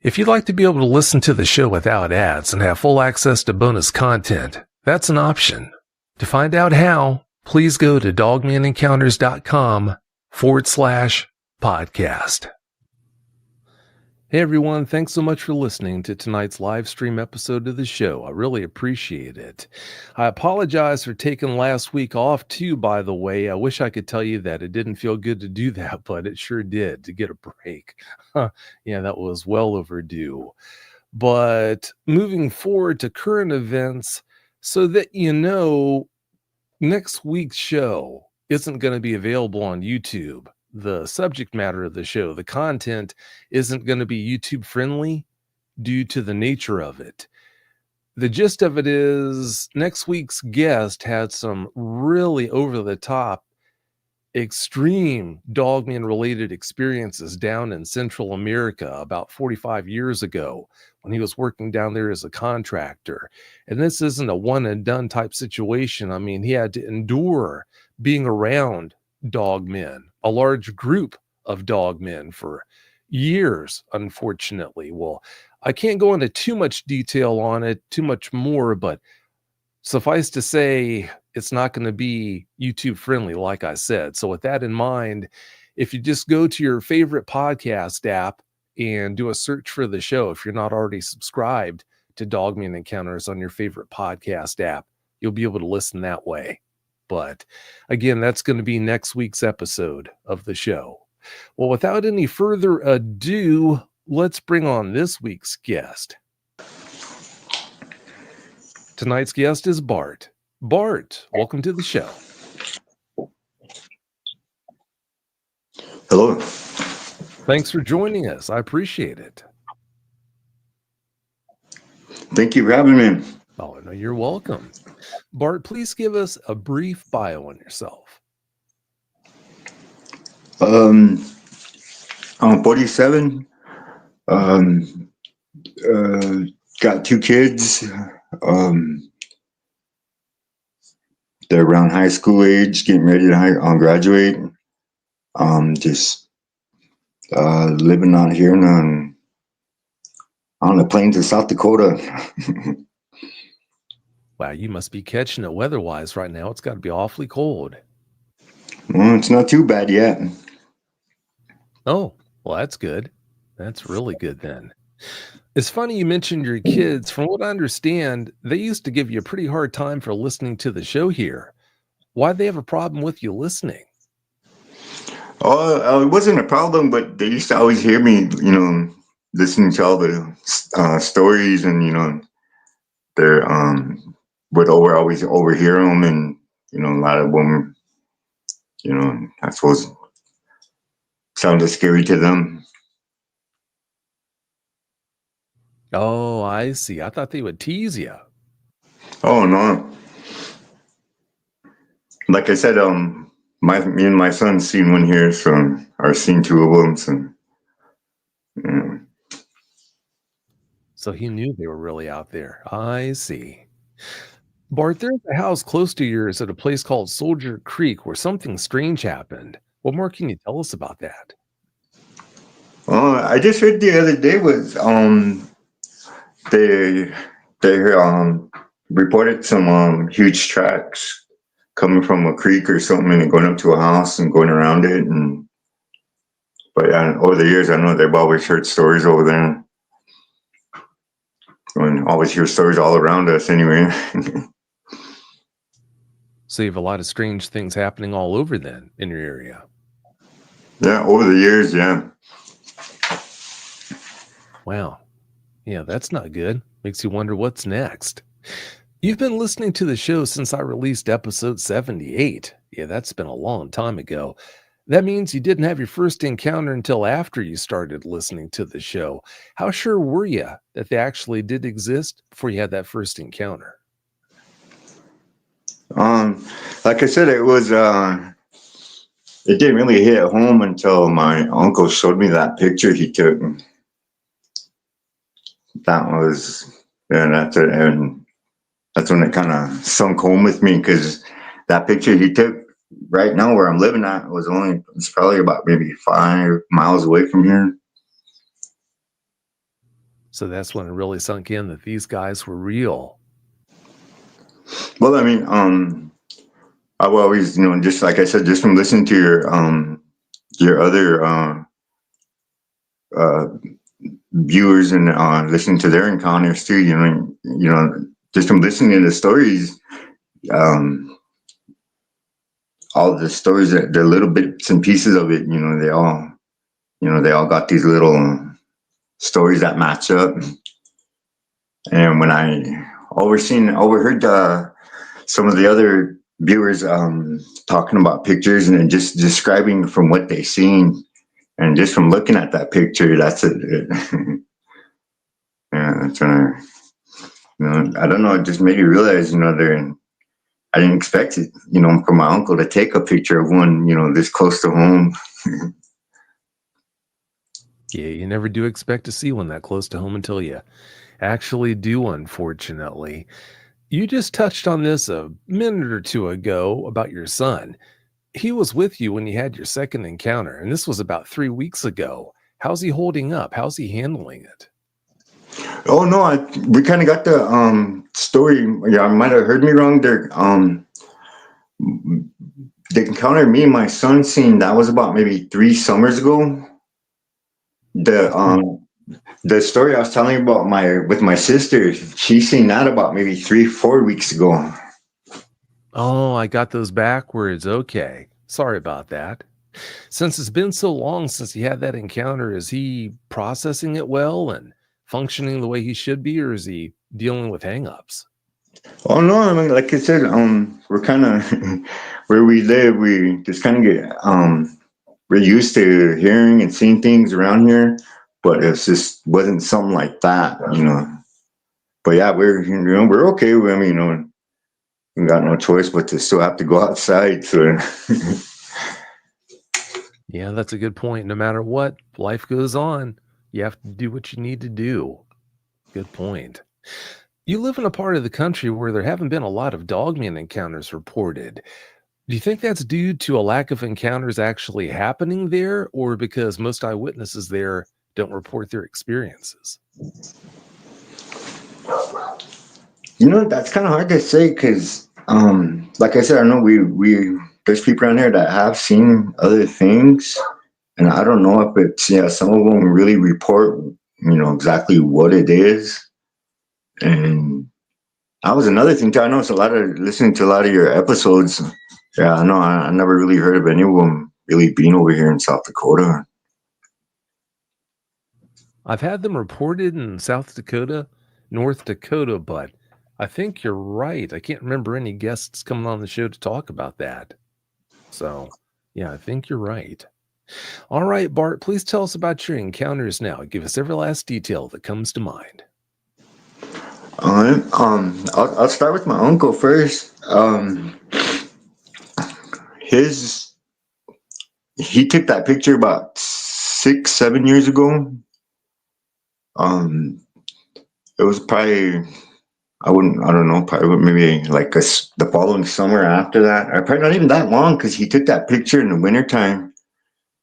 If you'd like to be able to listen to the show without ads and have full access to bonus content, that's an option. To find out how, please go to dogmanencounters.com/podcast. Hey everyone, thanks so much for listening to tonight's live stream episode of the show. I really appreciate it. I apologize for taking last week off too, by the way. I wish I could tell you that it didn't feel good to do that, but it sure did, to get a break. Yeah, that was well overdue. But moving forward to current events, so that you know, next week's show isn't going to be available on YouTube. The subject matter of the show, the content, isn't going to be YouTube friendly due to the nature of it. The gist of it is next week's guest had some really over the top, extreme Dogman related experiences down in Central America about 45 years ago when he was working down there as a contractor. And this isn't a one and done type situation. I mean, he had to endure being around dogmen, a large group of dogmen for years, unfortunately. Well, I can't go into too much detail on it, too much more, but suffice to say, it's not going to be YouTube friendly, like I said. So with that in mind, if you just go to your favorite podcast app and do a search for the show, if you're not already subscribed to Dogman Encounters on your favorite podcast app, you'll be able to listen that way. But again, that's going to be next week's episode of the show. Well, without any further ado, let's bring on this week's guest. Tonight's guest is Bart. Bart, welcome to the show. Hello. Thanks for joining us. I appreciate it. Thank you for having me. Oh, no, you're welcome. Bart, please give us a brief bio on yourself. I'm 47. Got 2 kids. They're around high school age, getting ready to graduate. Just living out here on the plains of South Dakota. Wow, you must be catching it weather-wise right now. It's got to be awfully cold. Well, it's not too bad yet. Oh, well, that's good. That's really good then. It's funny you mentioned your kids. From what I understand, they used to give you a pretty hard time for listening to the show here. Why'd they have a problem with you listening? Oh, it wasn't a problem, but they used to always hear me, listening to all the stories, and they're would always overhear them, and a lot of them, I suppose, sounded scary to them. Oh, I see. I thought they would tease you. Oh no! Like I said, me and my son seen one here, so I've seen 2 of them. So, So he knew they were really out there. I see. Bart, there's a house close to yours at a place called Soldier Creek where something strange happened. What more can you tell us about that? I just heard the other day was they reported some huge tracks coming from a creek or something and going up to a house and going around it. But over the years, I know they've always heard stories over there. And always hear stories all around us anyway. So you have a lot of strange things happening all over then in your area. Yeah, over the years, yeah. Wow. Yeah, that's not good. Makes you wonder what's next. You've been listening to the show since I released episode 78. Yeah, that's been a long time ago. That means you didn't have your first encounter until after you started listening to the show. How sure were you that they actually did exist before you had that first encounter? Like I said, it didn't really hit home until my uncle showed me that picture he took. That was, yeah, that's it. And that's when it kind of sunk home with me, because that picture he took right now where I'm living at it's probably about maybe 5 miles away from here. So that's when it really sunk in that these guys were real. Well, I mean, I've always, just like I said, just from listening to your other uh, viewers and listening to their encounters too, just from listening to the stories, um, all the stories, the little bits and pieces of it, they all got these little stories that match up. And when I overheard some of the other viewers talking about pictures and just describing from what they seen, and just from looking at that picture, that's it. Yeah, that's when I don't know, it just made me realize, I didn't expect it, for my uncle to take a picture of one, this close to home. Yeah, you never do expect to see one that close to home until you actually do, unfortunately. You just touched on this a minute or two ago about your son. He was with you when you had your second encounter, and this was about 3 weeks ago. How's he holding up? How's he handling it? Oh no, we kind of got the story. Yeah, I might have heard me wrong there. The encounter me and my son seen, that was about maybe 3 summers ago. The story I was telling you about with my sister, she seen that about maybe 3 4 weeks ago. Oh, I got those backwards. Okay. Sorry about that. Since it's been so long since he had that encounter, is he processing it well and functioning the way he should be, or is he dealing with hangups? Oh no, I mean, like I said, we're kind of where we live. We just kind of get we're used to hearing and seeing things around here, but it's just wasn't something like that. But yeah, we're okay. I mean, we got no choice but to still have to go outside. So Yeah, that's a good point. No matter what, life goes on. You have to do what you need to do. Good point. You live in a part of the country where there haven't been a lot of dogman encounters reported. Do you think that's due to a lack of encounters actually happening there, or because most eyewitnesses there don't report their experiences? that's kind of hard to say because, like I said, I know we there's people around here that have seen other things, and I don't know if it's, some of them really report exactly what it is. And that was another thing too. I know it's a lot of listening to a lot of your episodes. Yeah, I know. I never really heard of any of them really being over here in South Dakota. I've had them reported in South Dakota, North Dakota, but I think you're right. I can't remember any guests coming on the show to talk about that. So, yeah, I think you're right. All right, Bart, please tell us about your encounters now. Give us every last detail that comes to mind. All right. I'll start with my uncle first. His he took that picture about 6 7 years ago. Um, it was probably, I don't know, probably maybe like the following summer after that, or probably not even that long, because he took that picture in the wintertime.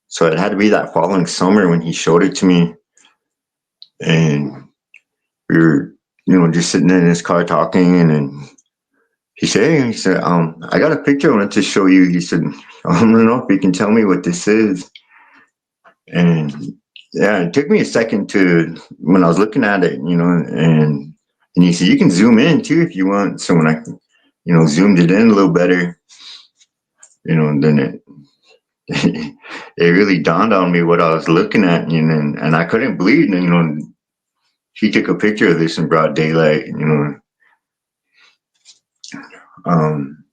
So it had to be that following summer when he showed it to me. And we were, just sitting in his car talking, and then he said, I got a picture I wanted to show you. He said, I don't know if you can tell me what this is. And yeah, it took me a second to, when I was looking at it, and he said, you can zoom in too if you want. So when I, zoomed it in a little better, then it really dawned on me what I was looking at, and I couldn't believe, he took a picture of this in broad daylight, um,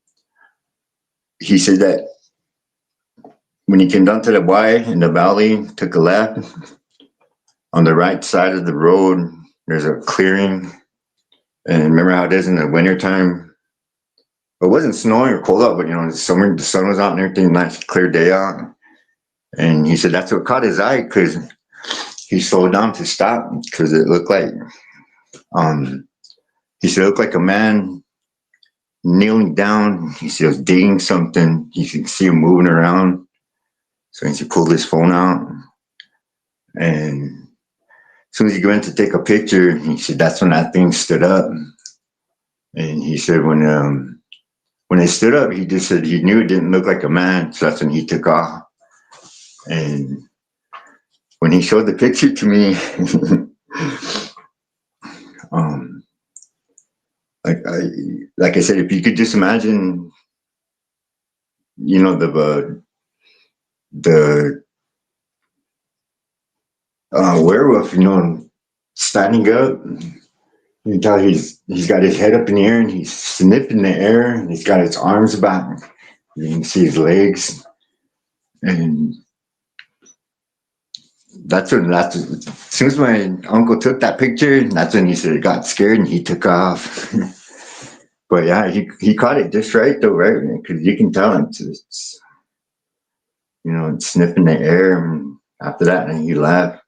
he said that when he came down to the Y in the valley, took a left, on the right side of the road, there's a clearing. And remember how it is in the wintertime? It wasn't snowing or cold out, but the summer, the sun was out and everything, nice clear day out. And he said that's what caught his eye, because he slowed down to stop, because it looked like, he said it looked like a man kneeling down. He said he was digging something. He could see him moving around. So he pulled his phone out, and soon as he went to take a picture, he said that's when that thing stood up. And he said when it stood up, he just said he knew it didn't look like a man, so that's when he took off. And when he showed the picture to me, like I said, if you could just imagine, the werewolf, standing up. You can tell he's got his head up in the air and he's sniffing the air and he's got his arms back. You can see his legs, and as soon as my uncle took that picture, that's when he said it got scared and he took off. But yeah, he caught it just right though, right? Because you can tell it's it's sniffing the air, and after that, and he left.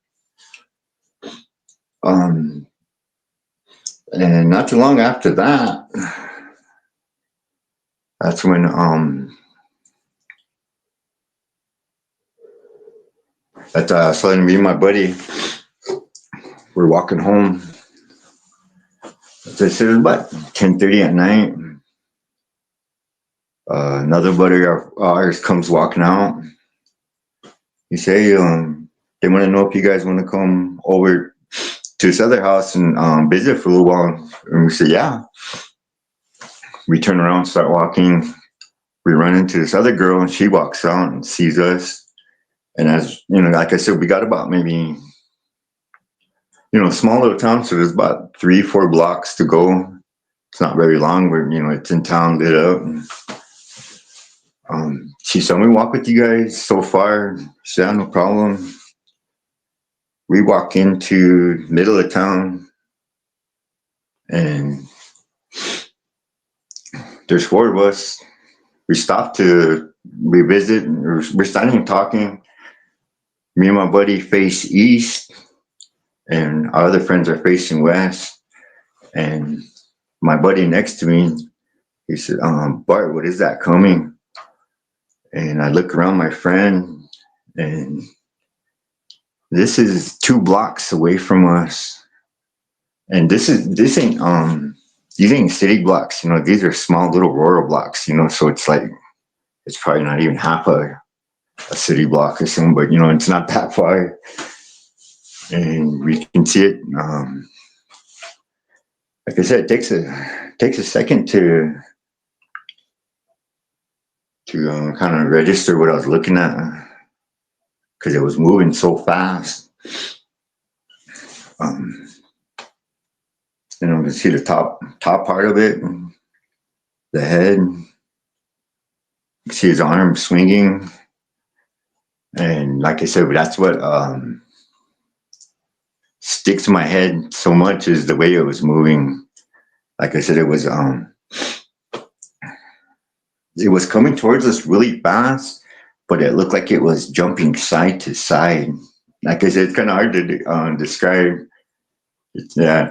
And not too long after that, that's when so me and my buddy, we're walking home. So it was about 10:30 at night. Another buddy of ours comes walking out. He say, they want to know if you guys want to come over to this other house and visit for a little while. And we say, yeah. We turn around, start walking. We run into this other girl, and she walks out and sees us. And as like I said, we got about maybe, small little town, so there's about 3-4 blocks to go. It's not very long. It's in town, lit up. She said, we walk with you guys so far. She said, no problem. We walk into middle of town, and there's 4 of us. We stop to revisit. We're standing and talking. Me and my buddy face east, and our other friends are facing west. And my buddy next to me, he said, Bart, what is that coming? And I look around my friend, and this is 2 blocks away from us. And this ain't these ain't city blocks, these are small little rural blocks, so it's like it's probably not even half a city block or something, but it's not that far. And we can see it. Like I said, it takes a second to kind of register what I was looking at, because it was moving so fast. You can see the top part of it, the head. You can see his arm swinging, and like I said, that's what sticks to my head so much is the way it was moving. Like I said, it was coming towards us really fast, but it looked like it was jumping side to side. Like I said, it's kind of hard to describe. It's like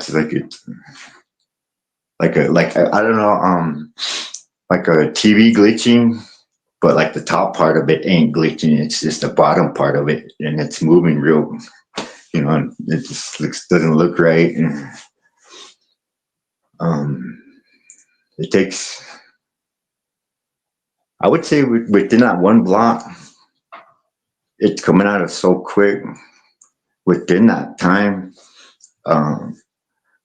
I don't know, like a TV glitching, but like the top part of it ain't glitching. It's just the bottom part of it, and it's moving real. It just doesn't look right. It takes, I would say, within that 1 block, it's coming at us so quick. Within that time,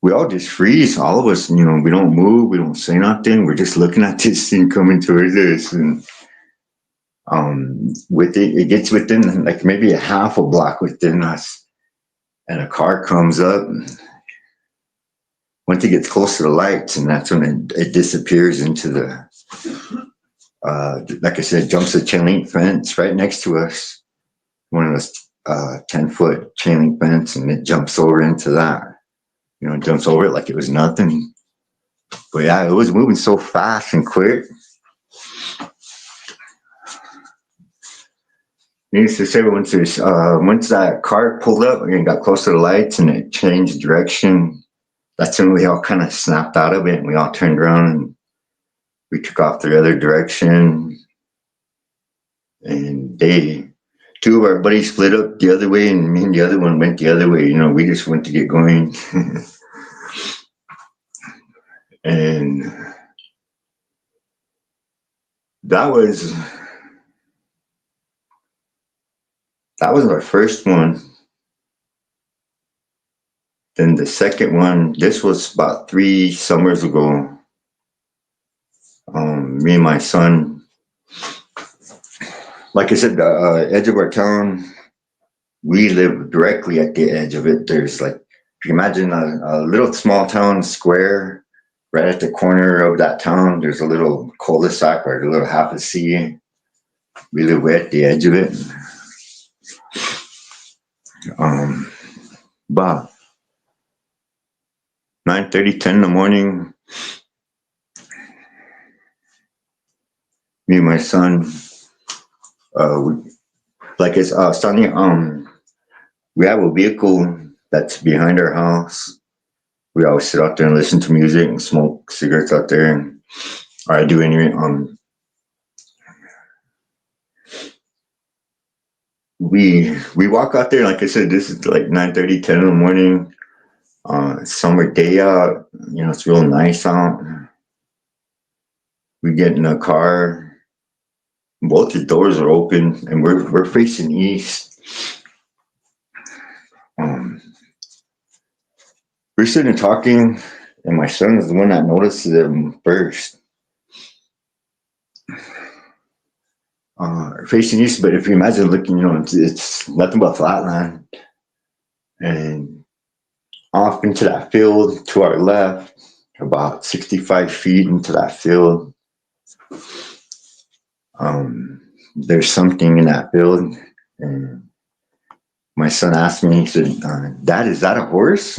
we all just freeze. All of us, we don't move, we don't say nothing. We're just looking at this thing coming towards us, and it gets within like maybe a half a block within us, and a car comes up. Once it gets close to the lights, and that's when it disappears into the, like I said, jumps the chain link fence right next to us. One of those 10-foot chain link fence, and it jumps over into that. It jumps over it like it was nothing. But yeah, it was moving so fast and quick. Needless to say, once that car pulled up and got close to the lights and it changed direction, that's when we all kind of snapped out of it, and we all turned around and we took off the other direction. And they two of our buddies split up the other way, and me and the other one went the other way. We just went to get going. And that was our first one. Then the second one, this was about 3 summers ago. Me and my son, like I said, the edge of our town, we live directly at the edge of it. There's like, if you imagine a little small town square, right at the corner of that town, there's a little cul-de-sac or a little half a sea. We live right at the edge of it. About 9:30, 10 in the morning, me and my son, like it's Sunny, we have a vehicle that's behind our house. We always sit out there and listen to music and smoke cigarettes out there, or I do anyway. We walk out there, like I said, this is like 9:30, 10 in the morning. Summer day out, it's real nice out. We get in a car, both the doors are open, and we're facing east. We're sitting talking, and my son is the one that notices them first. Facing east, but if you imagine looking, it's nothing but flatland. And off into that field to our left, about 65 feet into that field, there's something in that field. And my son asked me, he said, Dad, is that a horse?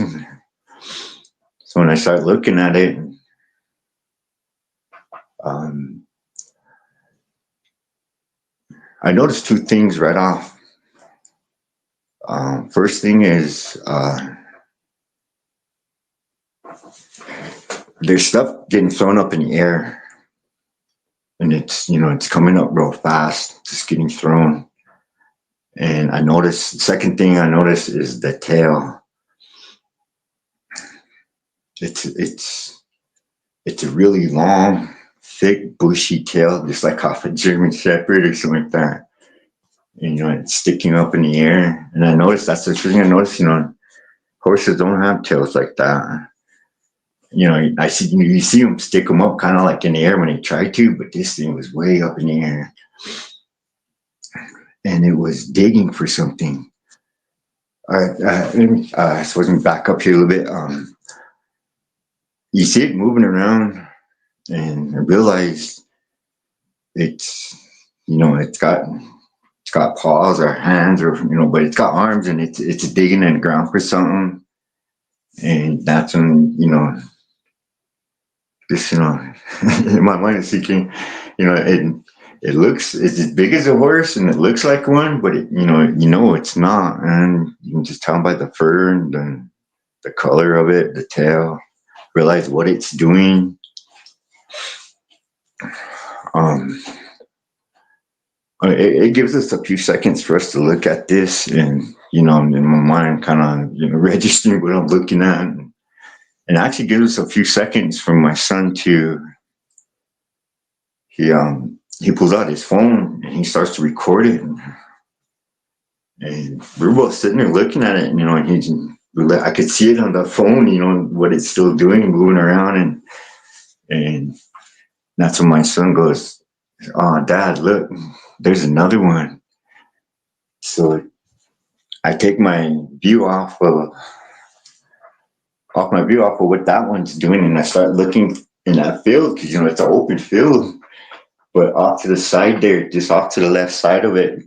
So when I started looking at it, I noticed 2 things right off. First thing is, there's stuff getting thrown up in the air, and it's coming up real fast, just getting thrown. And second thing I noticed is the tail. It's a really long, thick, bushy tail, just like off a German Shepherd or something like that. And, it's sticking up in the air. And I noticed, that's the thing I noticed, horses don't have tails like that. I see, you see them stick them up kind of like in the air when they try to, but this thing was way up in the air. And it was digging for something. All right, let me back up here a little bit. You see it moving around, and I realized it's got paws or hands, or but it's got arms, and it's digging in the ground for something. And that's when this my mind is thinking, it looks, it's as big as a horse and it looks like one, but it's not, and you can just tell by the fur and the color of it, the tail, realize what it's doing. It gives us a few seconds for us to look at this, and in my mind kind of registering what I'm looking at, and actually gives us a few seconds for my son to he pulls out his phone and he starts to record it, and we're both sitting there looking at it, and I could see it on the phone, what it's still doing, moving around, and that's when my son goes, "Oh, Dad, look, there's another one." So I take my view off of what that one's doing, and I start looking in that field, because it's an open field, but off to the side there, just off to the left side of it,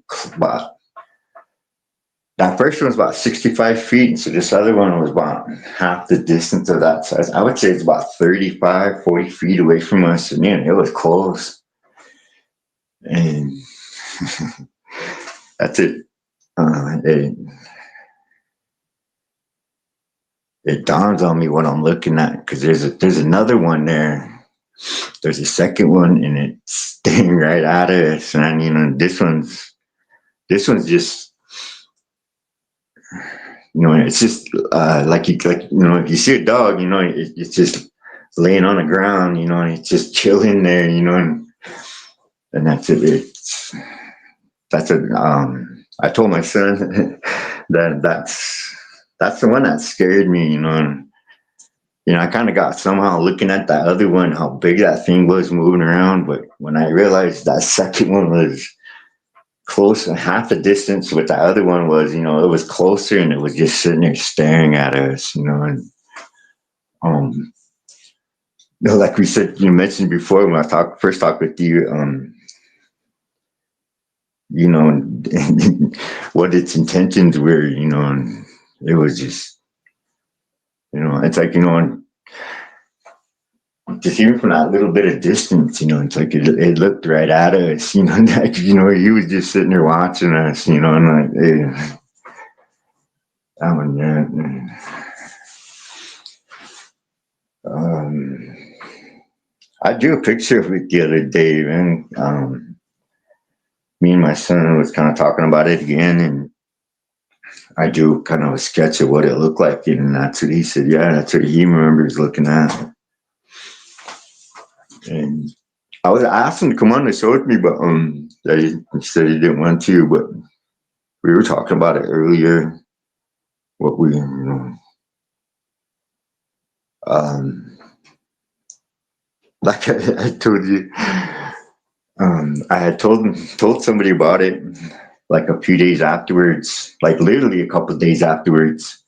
that first one was about 65 feet, and so this other one was about half the distance of that size. I would say it's about 35, 40 feet away from us, and it was close. And that's it. It dawns on me what I'm looking at, because there's another one there. There's a second one, and it's staring right at us, and this This one's just, it's just if you see a dog, it's just laying on the ground, and it's just chilling there, and that's it. I told my son that's the one that scared me, and I kind of got somehow looking at that other one, how big that thing was moving around, but when I realized that second one was close, half the distance what the other one was, it was closer, and it was just sitting there staring at us, and um like we said, you mentioned before when I first talked with you, you know what its intentions were, and it was just, it's like, just even from that little bit of distance, it's like it looked right at us, like, he was just sitting there watching us, and like, hey, that one, yeah. I drew a picture of it the other day, man. Me and my son was kind of talking about it again, and I drew kind of a sketch of what it looked like, and that's what he said. Yeah, that's what he remembers looking at. And I asked him to come on the show with me, but he said he didn't want to. But we were talking about it earlier. What we, like I told you, I had told somebody about it like a few days afterwards, like literally a couple of days afterwards.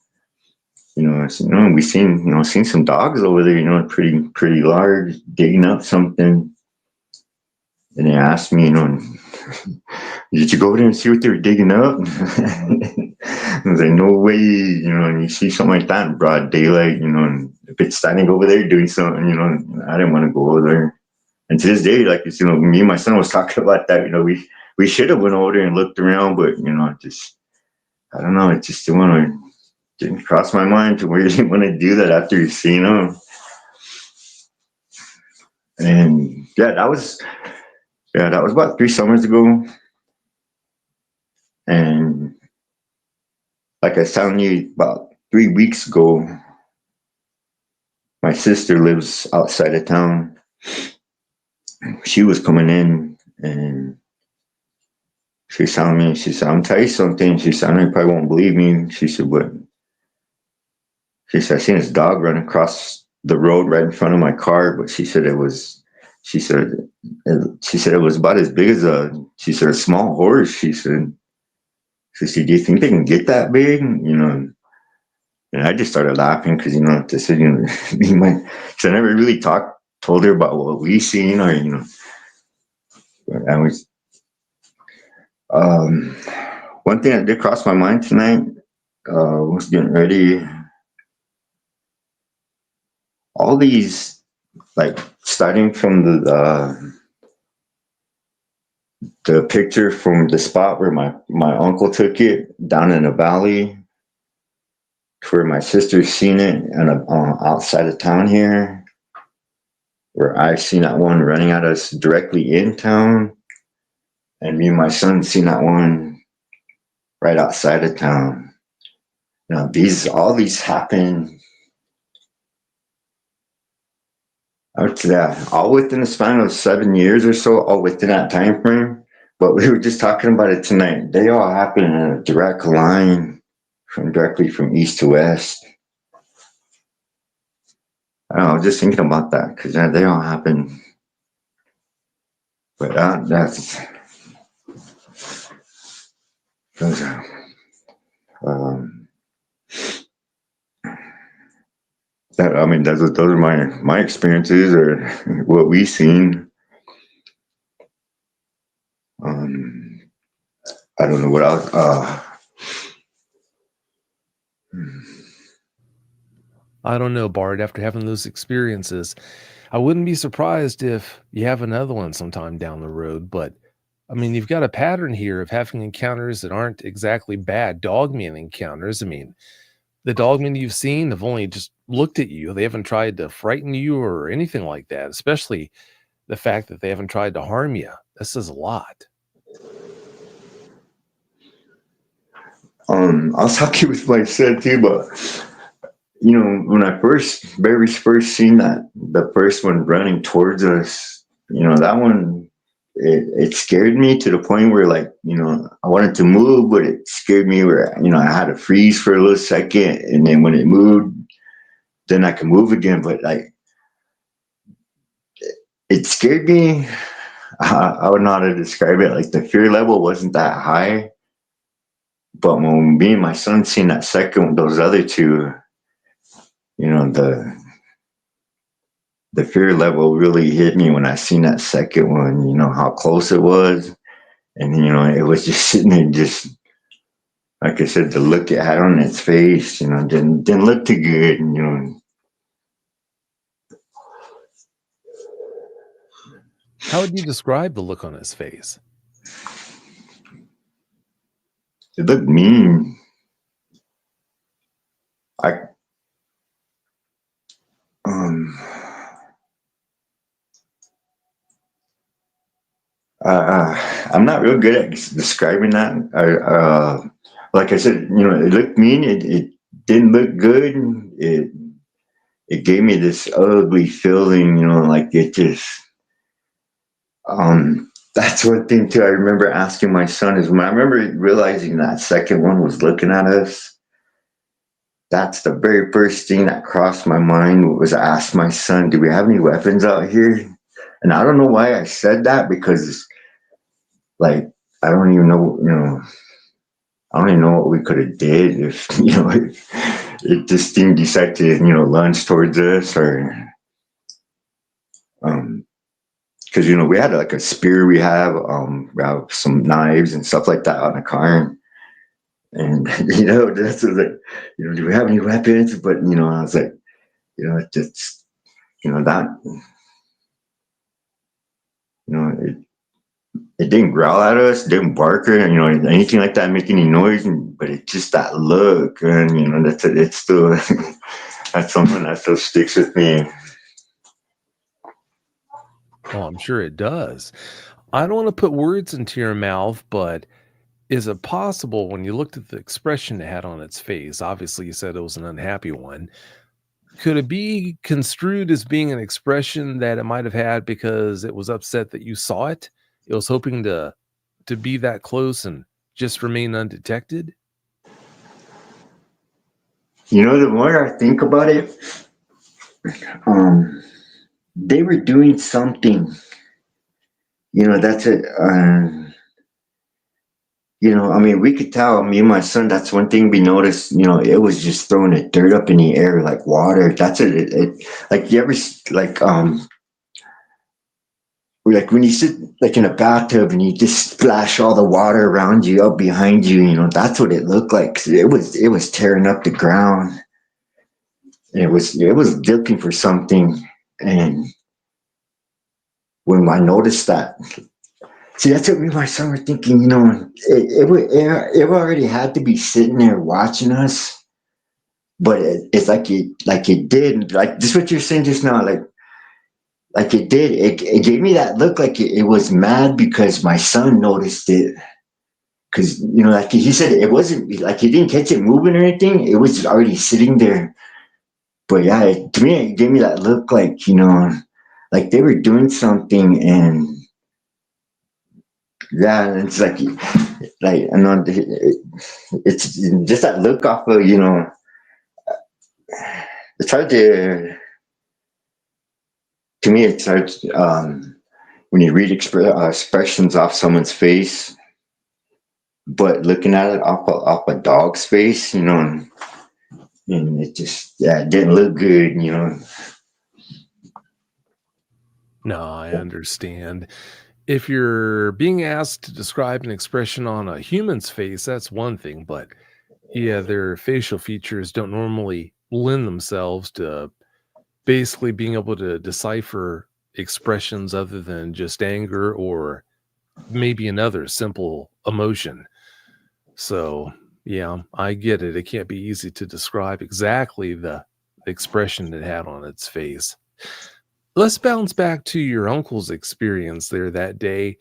I said, we seen some dogs over there, pretty large, digging up something. And they asked me, did you go over there and see what they were digging up? I was like, no way, and you see something like that in broad daylight, and if it's standing over there doing something, I didn't want to go over there. And to this day, like, me and my son was talking about that, we should have went over there and looked around, but, I don't know, it just didn't cross my mind to where you didn't want to do that after you've seen them. And yeah, that was about 3 summers ago. And like I was telling you, about 3 weeks ago, my sister lives outside of town. She was coming in, and she's telling me, she said, I'm telling you something. She said, I know you probably won't believe me. She said, but she said, I seen this dog run across the road right in front of my car, but she said it was about as big as a small horse. She said, do you think they can get that big? And I just started laughing because, this is, because I never really told her about what we seen, or, but I was, one thing that did cross my mind tonight, was getting ready. All these, like, starting from the picture from the spot where my uncle took it down in the valley, to where my sister's seen it, and outside of town here, where I've seen that one running at us directly in town, and me and my son seen that one right outside of town. All these happen, I would say, all within the span of 7 years or so, all within that time frame. But we were just talking about it tonight. They all happen in a direct line directly from east to west. I don't know, just thinking about that, because they all happen. But that's those are, those are my experiences, or what we've seen. I don't know what else. I don't know, Bart. After having those experiences, I wouldn't be surprised if you have another one sometime down the road. But I mean, you've got a pattern here of having encounters that aren't exactly bad dogman encounters. I mean, the dogmen you've seen have only just looked at you. They haven't tried to frighten you or anything like that, especially the fact that they haven't tried to harm you. This is a lot. I was talking with my son too, but when I very first seen that, the first one running towards us, that one, it scared me to the point where, like, I wanted to move, but it scared me where, I had to freeze for a little second. And then when it moved, then I could move again. But like, it scared me. I would not have described it. Like, the fear level wasn't that high. But when me and my son seen that second, those other two, you know, the the fear level really hit me when I seen that second one, how close it was. And, it was just sitting there, just like I said, the look it had on its face, didn't look too good. And, How would you describe the look on his face? it looked mean. I, um, I'm not real good at describing that. Like I said, it looked mean. It didn't look good. It gave me this ugly feeling, like it just. That's one thing too. I remember asking my son is when I remember realizing that second one was looking at us. That's the very first thing that crossed my mind was I asked my son, "Do we have any weapons out here?" And I don't know why I said that because, like, I don't even know, I don't even know what we could have did if if this thing decided to lunge towards us or um because we had like a spear, we have some knives and stuff like that on the car, and that's like, do we have any weapons? But I was like, it's that it didn't growl at us, didn't bark or anything like that, make any noise, but it's just that look, and it's still that's something that still sticks with me. Oh, I'm sure it does. I don't want to put words into your mouth, but is it possible when you looked at the expression it had on its face? Obviously, you said it was an unhappy one. Could it be construed as being an expression that it might have had because it was upset that you saw it? It was hoping to be that close and just remain undetected? The more I think about it, um, they were doing something. That's it. I mean, we could tell, me and my son, that's one thing we noticed, it was just throwing the dirt up in the air like water. That's it. Like, you ever, like when you sit like in a bathtub and you just splash all the water around you, up behind you, that's what it looked like. 'Cause it was tearing up the ground. And it was looking for something. And when I noticed that, see, that's what me and my son were thinking, it already had to be sitting there watching us. But it's like it did, like this what you're saying just now, like it did. It gave me that look like it was mad because my son noticed it. Because like he said, it wasn't like he didn't catch it moving or anything. It was already sitting there. But yeah, to me, it gave me that look like like they were doing something, and yeah, and it's like I know it's just that look off of it's hard to me. It's hard when you read expressions off someone's face, but looking at it off a dog's face, and it just it didn't look good. No, I understand. If you're being asked to describe an expression on a human's face, that's one thing, but yeah, their facial features don't normally lend themselves to basically being able to decipher expressions other than just anger or maybe another simple emotion. So, yeah, I get it. It can't be easy to describe exactly the expression it had on its face. Let's bounce back to your uncle's experience there that day.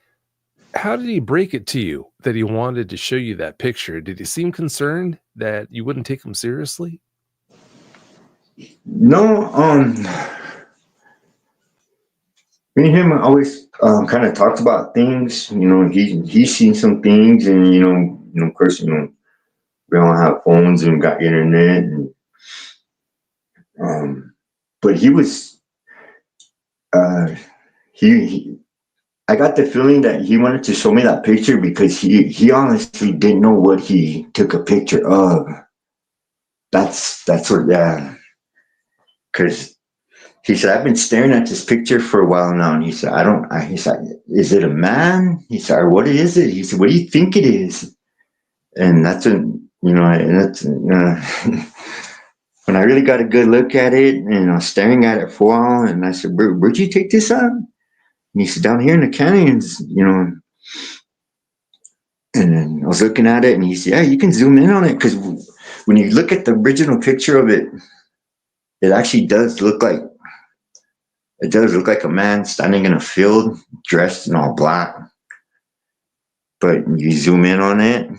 How did he break it to you that he wanted to show you that picture? Did he seem concerned that you wouldn't take him seriously? No, me and him always kind of talked about things. He's seen some things, and of course, we don't have phones and got internet, and but he was uh, he I got the feeling that he wanted to show me that picture because he honestly didn't know what he took a picture of. That's what, yeah. Because he said, I've been staring at this picture for a while now, and he said, he said, is it a man? He said, what is it? He said, what do you think it is? And that's when and that's when I really got a good look at it, and I was staring at it for a while, and I said, where'd you take this up? And he said, down here in the canyons, And then I was looking at it, and he said, "Yeah, you can zoom in on it because when you look at the original picture of it, it actually does look like a man standing in a field, dressed in all black. But you zoom in on it,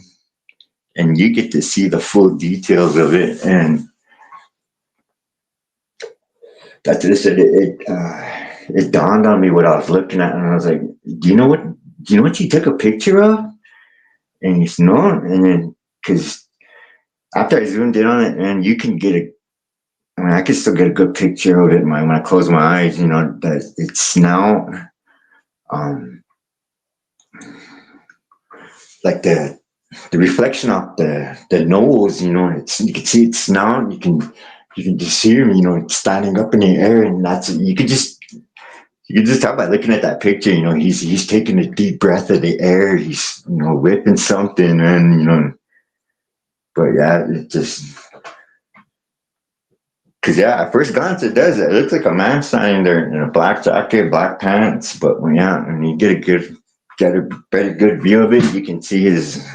and you get to see the full details of it, and that's just it dawned on me what I was looking at, and I was like, Do you know what you took a picture of?" And he said, "No," and then because after I zoomed in on it, and you can get I can still get a good picture of it when I close my eyes, that its snout, um, like the reflection of the nose, you can see its snout, you can just see him, it's standing up in the air, and that's you can just tell by looking at that picture, he's taking a deep breath of the air, he's whipping something, and but yeah, it just. Cause yeah, at first glance it does. It looks like a man standing there in a black jacket, black pants. But when you get a better good view of it, you can see his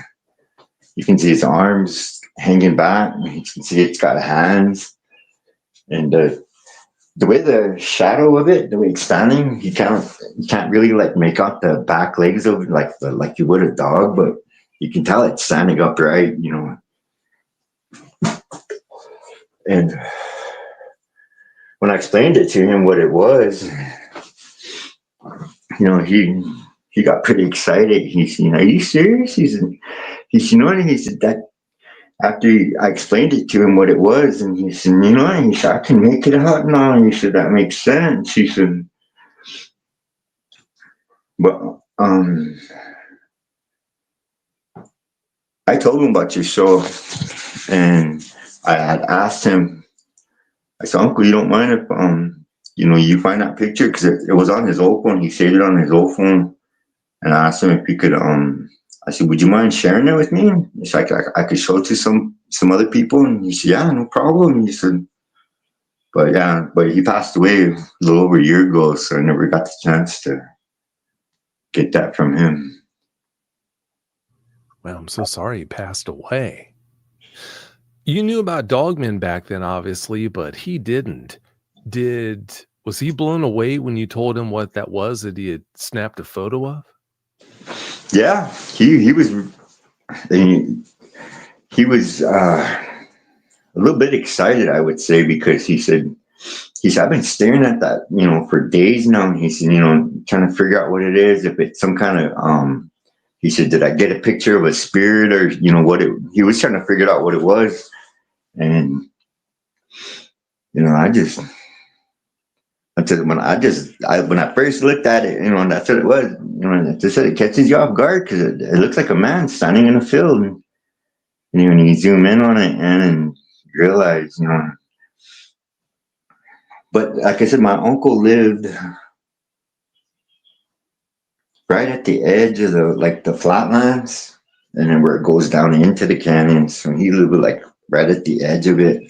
arms hanging back. You can see it's got hands, and the way the shadow of it, the way it's standing, you can't really like make out the back legs of it like you would a dog, but you can tell it's standing upright. And when I explained it to him what it was, he got pretty excited. He said, "Are you serious?" He said that after I explained it to him what it was, and he said, he said, "I can make it out now." He said, "That makes sense." He said, "But I told him about your show, and I had asked him. I said, Uncle, you don't mind if you find that picture because it was on his old phone. He saved it on his old phone." And I asked him if he could. I said, "Would you mind sharing it with me?" He's like, I could show it to some other people. And he said, "Yeah, no problem." He said, but he passed away a little over a year ago, so I never got the chance to get that from him. Well, I'm so sorry he passed away. You knew about Dogmen back then, obviously, but he didn't. Was he blown away when you told him what that was that he had snapped a photo of? Yeah, he was he was a little bit excited, I would say, because he said, "I've been staring at that, for days now." And he said, trying to figure out what it is, if it's some kind of, he said, "Did I get a picture of a spirit or, he was trying to figure out what it was. And, I said, when I first looked at it, that's what it was, I just said it catches you off guard because it looks like a man standing in a field. And, when you zoom in on it and you realize, but like I said, my uncle lived right at the edge of the flatlands, and then where it goes down into the canyons. So he lived like right at the edge of it,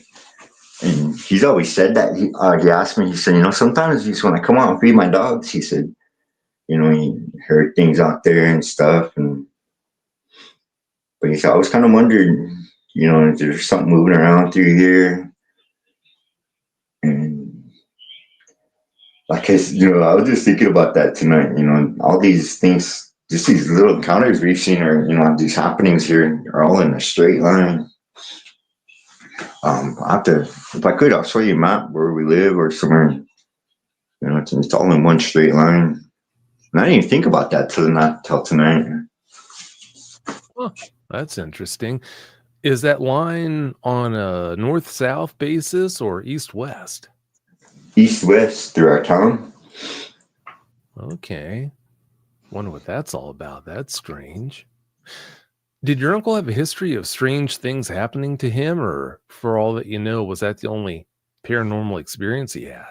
and he's always said that. He asked me. He said, sometimes he's when I come out and feed my dogs. He said, he heard things out there and stuff, but he said I always kind of wondered, if there's something moving around through here, and like I was just thinking about that tonight. All these things just these little encounters we've seen are, these happenings here are all in a straight line. I have to, if I could, I'll show you a map where we live or somewhere. It's all in one straight line. And I didn't even think about that till tonight. Huh, that's interesting. Is that line on a north-south basis or east-west? East-west through our town. Okay. Wonder what that's all about. That's strange. Did your uncle have a history of strange things happening to him, or for all that you know, was that the only paranormal experience he had?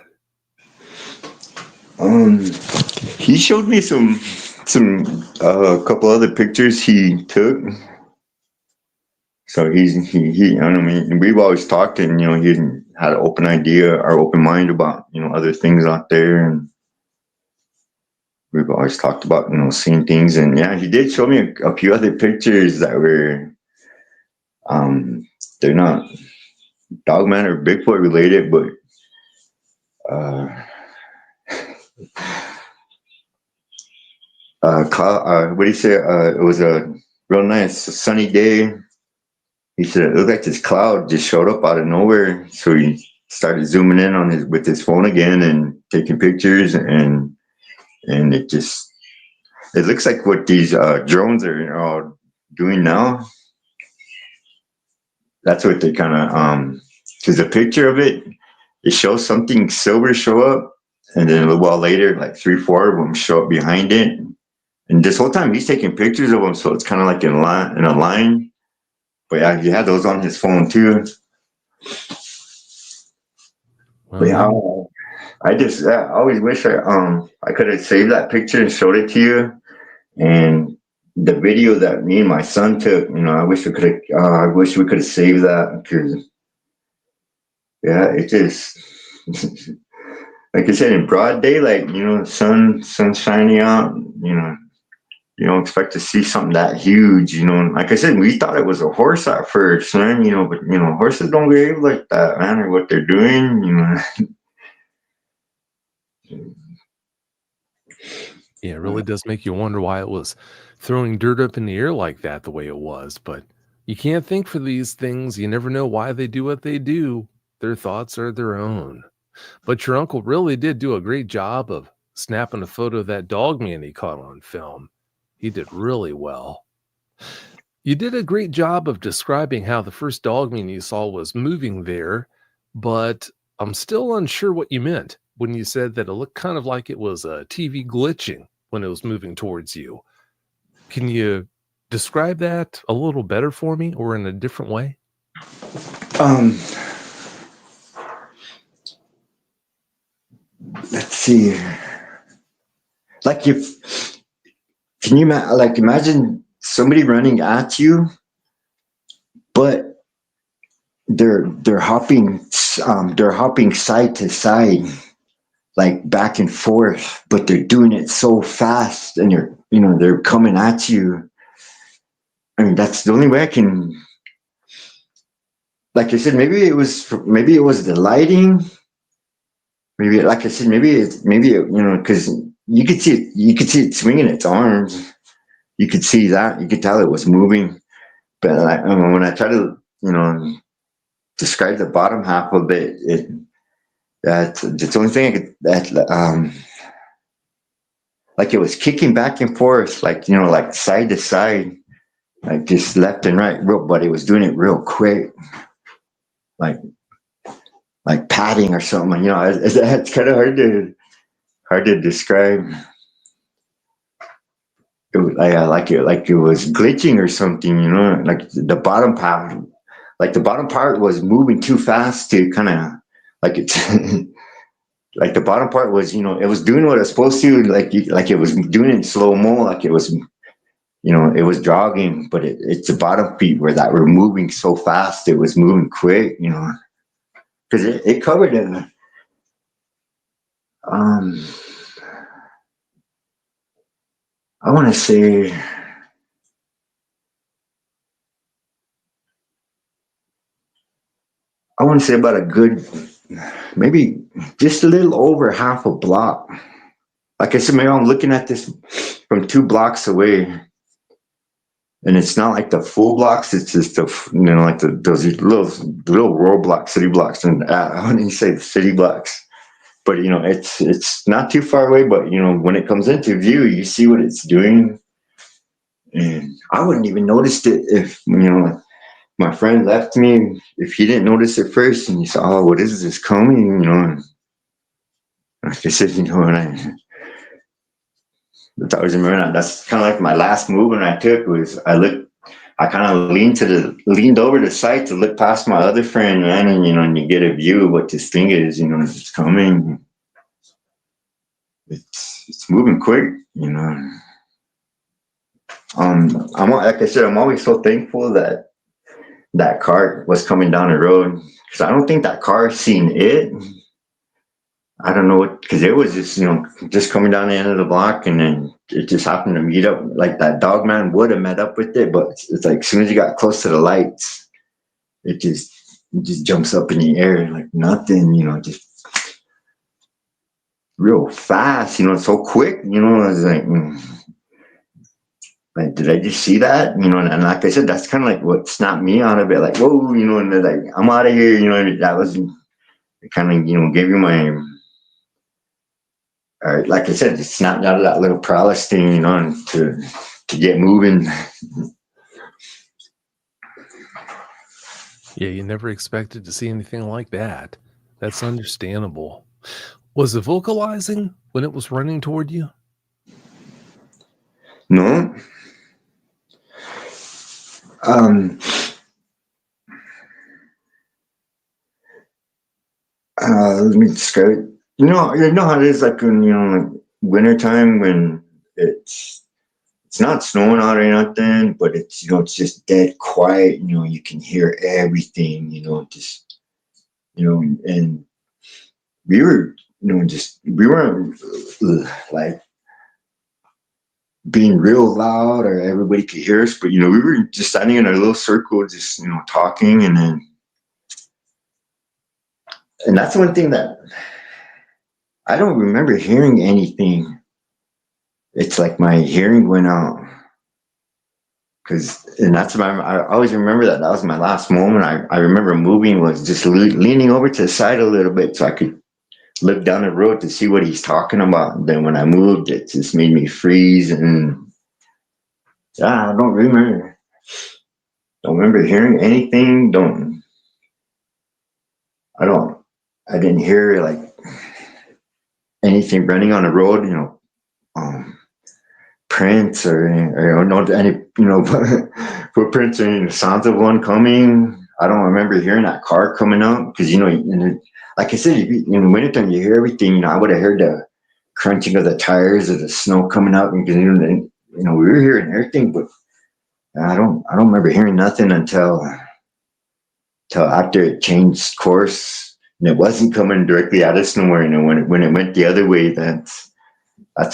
He showed me some couple other pictures he took. So he I mean, we've always talked, and he had an open idea or open mind about other things out there, and we've always talked about seeing things. And yeah, he did show me a few other pictures that were they're not Dogman or Bigfoot related, but what do you say? It was a real nice sunny day. He said it looked like this cloud just showed up out of nowhere. So he started zooming in on with his phone again and taking pictures, and it looks like what these drones are doing now. That's what they kind of because the picture of it shows something silver show up, and then a little while later, like 3-4 of them show up behind it. And this whole time he's taking pictures of them, so it's kind of like in a line. But yeah, he had those on his phone too. Well, But yeah, I always wish I could have saved that picture and showed it to you. And the video that me and my son took, I wish we could have. I wish we could have saved that, because yeah, it just like I said, in broad daylight, sun shining out, you don't expect to see something that huge, Like I said, we thought it was a horse at first, man, but horses don't behave like that, man, or what they're doing, Yeah, it really does make you wonder why it was throwing dirt up in the air like that the way it was. But you can't think for these things. You never know why they do what they do. Their thoughts are their own. But your uncle really did do a great job of snapping a photo of that dog man he caught on film. He did really well. You did a great job of describing how the first dogman you saw was moving there, but I'm still unsure what you meant when you said that it looked kind of like it was a TV glitching when it was moving towards you. Can you describe that a little better for me or in a different way? um let's see, like can you imagine somebody running at you, but they're hopping side to side, like back and forth, but they're doing it so fast, and they're coming at you. I mean, that's the only way I can, like I said, maybe it was the lighting. Maybe, like I said, because you could see it swinging its arms. You could see that. You could tell it was moving. But when I try to, describe the bottom half of it, that's the only thing I could, like it was kicking back and forth, like, like side to side, like just left and right, but it was doing it real quick, like padding or something. It's kind of hard to describe. It was, like it was glitching or something, like the bottom part was moving too fast to kind of, like it's like the bottom part was, it was doing what it was supposed to, like it was doing it in slow mo, like it was, it was jogging, but it's the bottom feet that were moving so fast, it was moving quick, because it covered it. I want to say, about a good, maybe just a little over half a block. like I said, maybe I'm looking at this from 2 blocks away, and it's not like the full blocks. It's just like those little rural blocks, city blocks, and I wouldn't say the city blocks, but it's not too far away. But when it comes into view, you see what it's doing, and I wouldn't even noticed it if my friend left me. If he didn't notice it first, and he saw, oh, what is this coming? And like I said, I always remember that. That's kind of like my last movement I took was I kind of leaned over the site to look past my other friend, man, and you get a view of what this thing is, it's coming. It's moving quick. I'm like I said, I'm always so thankful that car was coming down the road, because I don't think that car seen it. I don't know what, because it was just coming down the end of the block, and then it just happened to meet up. Like that Dogman would have met up with it, but it's like as soon as you got close to the lights, it just jumps up in the air like nothing. Just real fast. So quick. I was like, did I just see that? And like I said, that's kind of like what snapped me out of it. Like, whoa, and then, like, I'm out of here. That was it. Kind of gave you my. Like I said, just snapped out of that little paralysis thing, and to get moving. Yeah, you never expected to see anything like that. That's understandable. Was it vocalizing when it was running toward you? No. Let me describe it. You know how it is, like when like wintertime when it's not snowing out or nothing, but it's it's just dead quiet. You can hear everything. Just and we were we weren't like being real loud or everybody could hear us, but we were just standing in a little circle, just talking, and that's one thing that I don't remember hearing anything. It's like my hearing went out. And I always remember that was my last moment. I remember moving was just leaning over to the side a little bit so I could look down the road to see what he's talking about. And then when I moved, it just made me freeze. And I don't remember. Don't remember hearing anything. I didn't hear like anything running on the road, prints or not any, footprints or any sounds of one coming. I don't remember hearing that car coming up because, like I said, in the wintertime, you hear everything. I would have heard the crunching of the tires or the snow coming up, and we were hearing everything, but I don't remember hearing nothing until after it changed course and it wasn't coming directly at us nowhere. When it went the other way, that's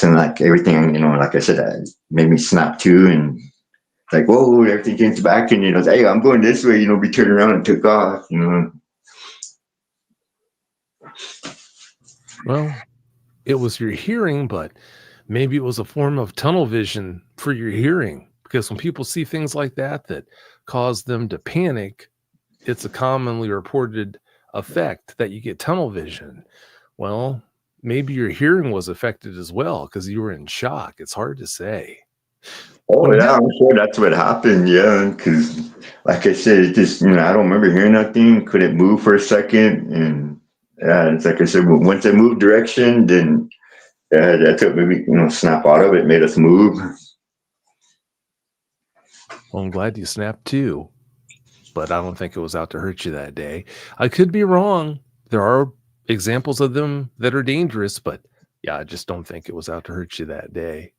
when like everything, like I said, made me snap too, and like, whoa, everything came back, and it's hey, I'm going this way, we turned around and took off. Well, it was your hearing, but maybe it was a form of tunnel vision for your hearing, because when people see things like that cause them to panic, it's a commonly reported effect that you get tunnel vision. Well, maybe your hearing was affected as well because you were in shock. It's hard to say. Oh yeah, I'm sure that's what happened. Yeah, because like I said, it just I don't remember hearing nothing. Couldn't move for a second, and yeah, it's like I said. Once I moved direction, then that took maybe snap out of it, made us move. Well, I'm glad you snapped too, but I don't think it was out to hurt you that day. I could be wrong. There are examples of them that are dangerous, but yeah, I just don't think it was out to hurt you that day.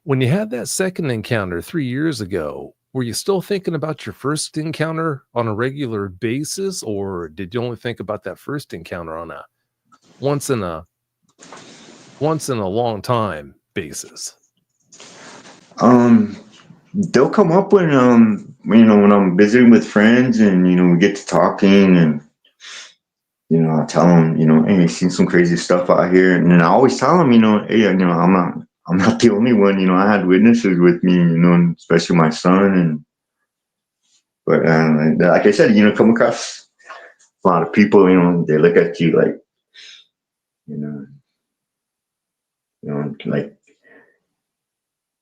When you had that second encounter 3 years ago, were you still thinking about your first encounter on a regular basis, or did you only think about that first encounter on a once in a long time basis? They'll come up when when I'm visiting with friends, and we get to talking, and you know, I tell him, you know, hey, you seen some crazy stuff out here, and then I always tell him, you know, hey, you know, I'm not the only one. You know, I had witnesses with me, you know, and especially my son, and but like I said, you know, come across a lot of people, you know, they look at you like, you know, like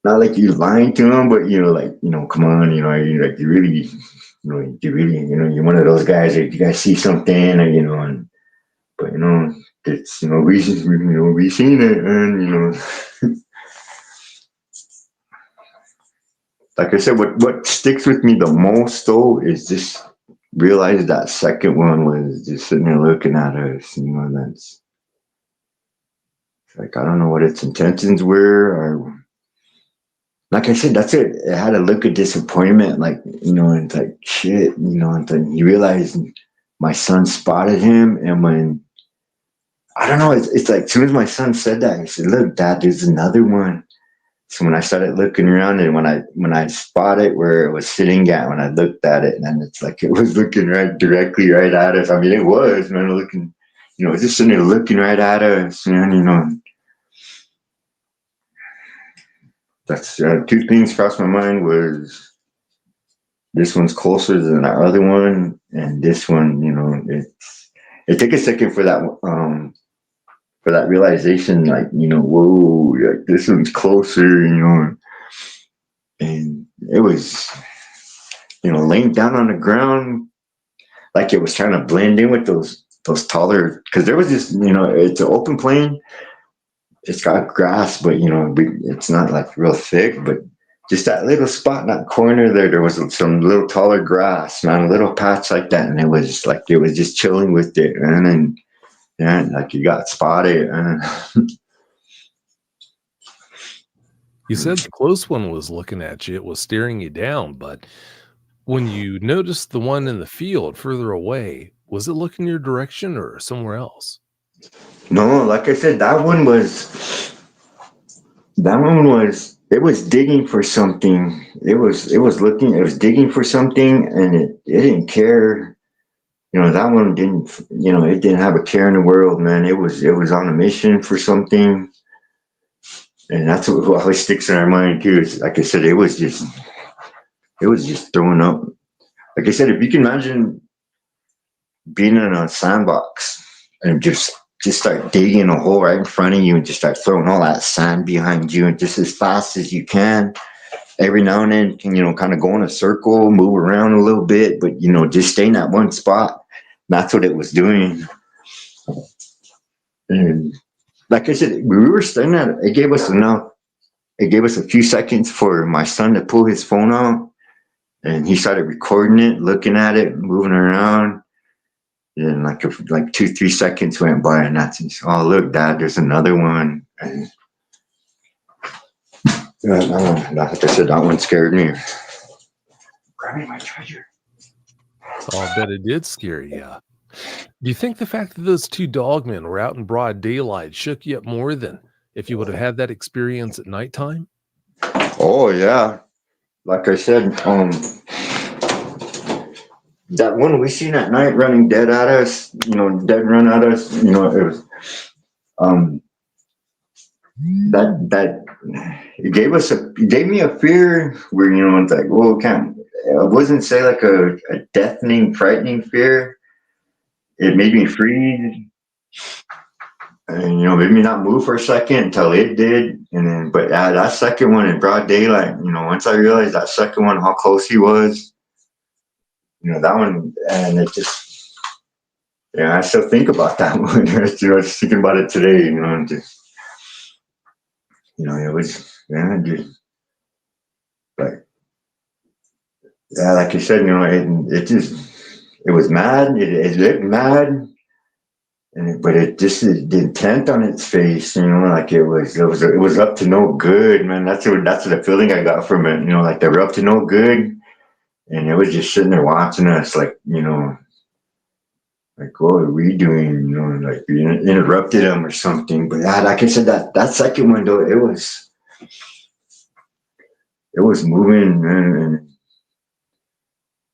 not like you're lying to them, but you know, like, you know, come on, you know, you like you really, you know, you're one of those guys that you guys see something, or, you know, and but you know, it's, you know, we seen it, and you know, like I said, what sticks with me the most though is just realize that second one was just sitting there looking at us, you know, that's like, I don't know what its intentions were, or like I said, that's it. It had a look of disappointment, like, you know, and it's like shit, you know, and then he realized my son spotted him, and when I don't know, it's like as soon as my son said that, he said, "Look, Dad, there's another one." So when I started looking around, and when I spotted where it was sitting at, when I looked at it, and then it's like it was looking directly right at us. I mean, it was, man, looking, you know, it was just sitting there looking right at us, man. You know, that's two things crossed my mind was this one's closer than our other one, and this one, you know, it took a second for that realization, like, you know, whoa, like this one's closer, you know, and it was, you know, laying down on the ground like it was trying to blend in with those taller, because there was this, you know, it's an open plain, it's got grass, but you know, it's not like real thick, but just that little spot in that corner there was some little taller grass, man, a little patch like that, and it was like it was just chilling with it, and then yeah, like you got spotted. You said the close one was looking at you, it was staring you down, but when you noticed the one in the field further away, was it looking your direction or somewhere else? No, like I said, it was digging for something. It was digging for something, and it didn't care. You know, that one didn't, you know, it didn't have a care in the world, man. It was on a mission for something. And that's what always sticks in our mind too. Is like I said, it was just throwing up. Like I said, if you can imagine being in a sandbox and just start digging a hole right in front of you, and just start throwing all that sand behind you, and just as fast as you can, every now and then, can, you know, kind of go in a circle, move around a little bit, but you know, just stay in that one spot. That's what it was doing. And like I said, we were standing at it. It gave us enough. It gave us a few seconds for my son to pull his phone out, and he started recording it, looking at it, moving around. And like 2-3 seconds went by, and that's, oh look, Dad, there's another one. And that one, like I said, that one scared me. Grab me my treasure. I'll bet it did scare you. Do you think the fact that those two dogmen were out in broad daylight shook you up more than if you would have had that experience at nighttime? Oh yeah, like I said, that one we seen at night running dead at us, you know, dead run at us, you know, it was um that it gave me a fear where, you know, it's like, well, can't, I wasn't say like a deafening, frightening fear. It made me freeze, and you know, made me not move for a second until it did, and then but that second one in broad daylight, you know, once I realized that second one how close he was, you know, that one, and it just, yeah, I still think about that one. You know, just thinking about it today, you know, and just, you know, it was, yeah, just like, yeah, like you said, you know, it just, it was mad. It looked mad, and but it just, the intent on its face, you know, like it was up to no good, man. That's the feeling I got from it. You know, like they were up to no good, and it was just sitting there watching us, like, you know, like, what are we doing? You know, like we interrupted them or something. But yeah, like I said, that second window, it was moving, man. And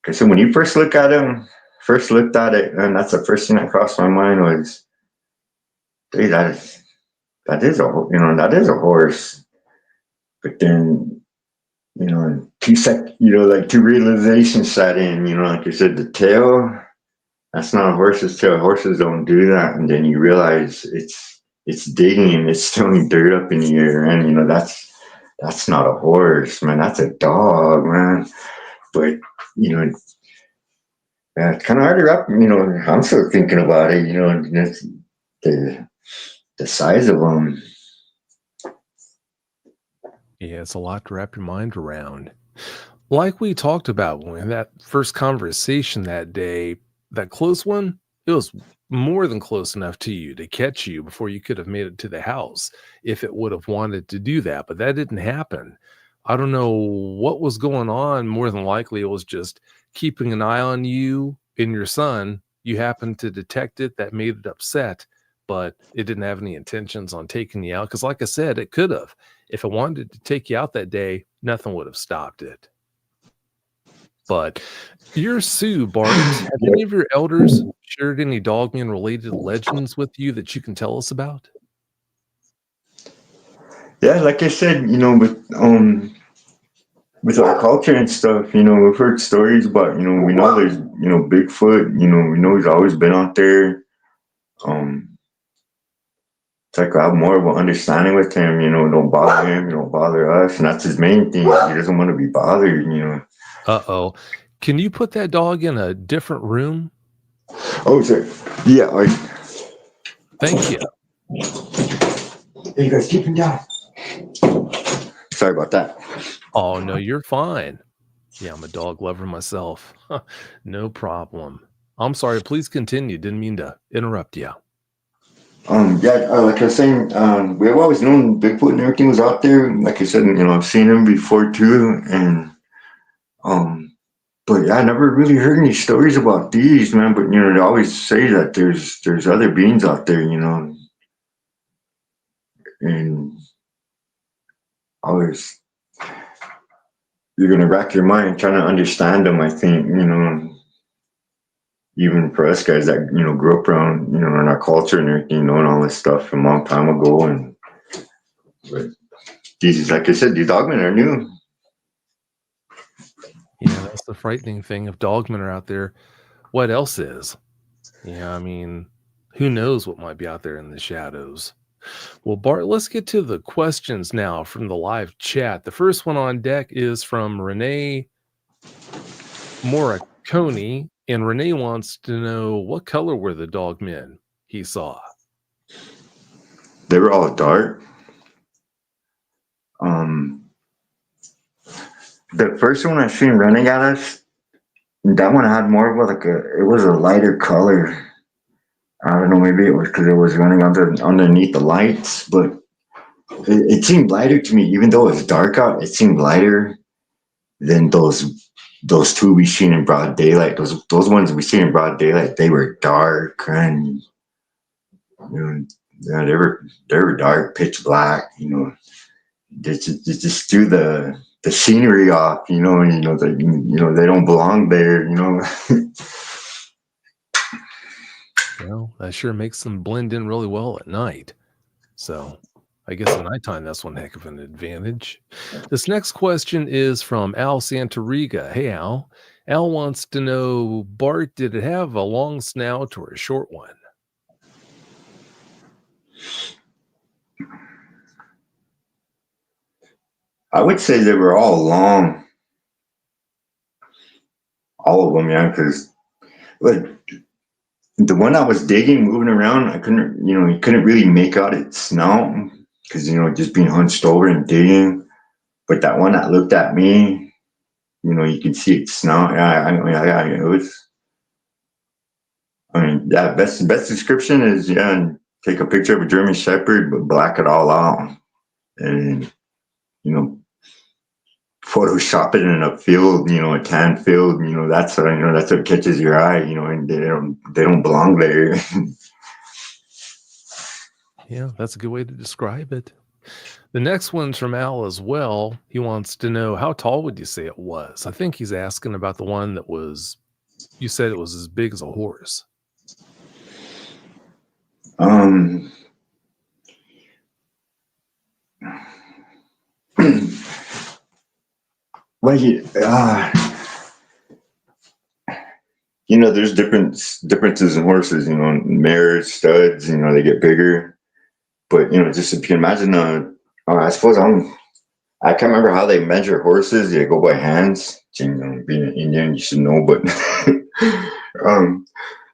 like I said, when you first look at him, first looked at it, and that's the first thing that crossed my mind was, hey, that is a horse. But then, like two realizations set in, like you said, the tail, that's not a horse's tail. Horses don't do that. And then you realize it's digging and it's throwing dirt up in the air. And, that's not a horse, man. That's a dog, man. But, you know, it's kind of hard to wrap, I'm still thinking about it, the, the size of them. Yeah, it's a lot to wrap your mind around. Like we talked about when we had that first conversation that day, that close one, it was more than close enough to you to catch you before you could have made it to the house if it would have wanted to do that, but that didn't happen. I don't know what was going on. More than likely, it was just keeping an eye on you and your son. You happened to detect it, that made it upset, but it didn't have any intentions on taking you out. Because, like I said, it could have. If it wanted to take you out that day, nothing would have stopped it. But you're Sue, Bart. Have any of your elders shared any Dogman related legends with you that you can tell us about? Yeah, like I said, with our culture and stuff, we've heard stories about, we know there's, Bigfoot, we know he's always been out there. It's like I have more of an understanding with him, don't bother him, don't bother us. And that's his main thing. He doesn't want to be bothered. Uh-oh. Can you put that dog in a different room? Oh, sorry. Yeah, Thank you. Hey, you guys, keep him down. Sorry about that. Oh, no, you're fine. Yeah, I'm a dog lover myself. No problem. I'm sorry. Please continue. Didn't mean to interrupt you. Like I was saying, we've always known Bigfoot and everything was out there. Like I said, I've seen him before too, and but yeah, I never really heard any stories about these, man. But they always say that there's other beings out there, and always you're gonna rack your mind trying to understand them. I think even for us guys that grew up around in our culture and everything, knowing all this stuff from a long time ago, and but these, like I said, these dogmen are new. Yeah, that's the frightening thing. If dogmen are out there, what else is? Yeah, I mean, who knows what might be out there in the shadows. Well, Bart, let's get to the questions now from the live chat. The first one on deck is from Renee Morricone, and Renee wants to know what color were the dogmen he saw? They were all dark. The first one I seen running at us, that one had more of it was a lighter color. I don't know, maybe it was because it was running underneath the lights, but it seemed lighter to me, even though it was dark out. It seemed lighter than those two we seen in broad daylight. Those ones we seen in broad daylight, they were dark and yeah, they were dark, pitch black. Just threw the scenery off. They don't belong there. Well, that sure makes them blend in really well at night. So I guess at nighttime, that's one heck of an advantage. This next question is from Al Santoriga. Hey, Al. Al wants to know, Bart, did it have a long snout or a short one? I would say they were all long, all of them, yeah. Because the one I was digging, moving around, you couldn't really make out its snout because just being hunched over and digging. But that one that looked at me, you could see its snout. Yeah, it was. I mean, yeah, best description is take a picture of a German Shepherd, but black it all out, and you know, Photoshop it in a field, a tan field. That's what catches your eye, and they don't belong there. Yeah, that's a good way to describe it. The next one's from Al as well. He wants to know, how tall would you say it was? I think he's asking about the one that was You said it was as big as a horse. Well, there's differences in horses. Mares, studs. They get bigger. But just if you can imagine, I suppose I can't remember how they measure horses. They go by hands. Being an Indian, you should know. But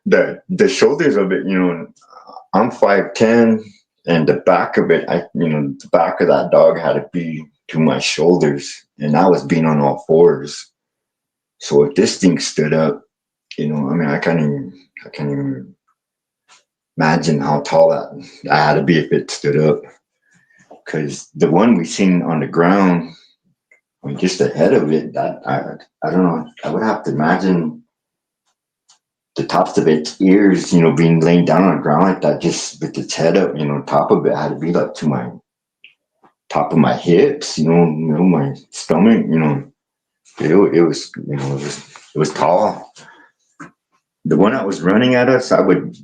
the shoulders of it, I'm 5'10", and the back of it, the back of that dog had to be to my shoulders, and I was being on all fours. So if this thing stood up, I can't even imagine how tall that I had to be if it stood up. Because the one we seen on the ground, just ahead of it, that I don't know. I would have to imagine the tops of its ears, being laying down on the ground like that, just with its head up, top of it had to be like to my top of my hips, my stomach, it was tall. The one that was running at us, I would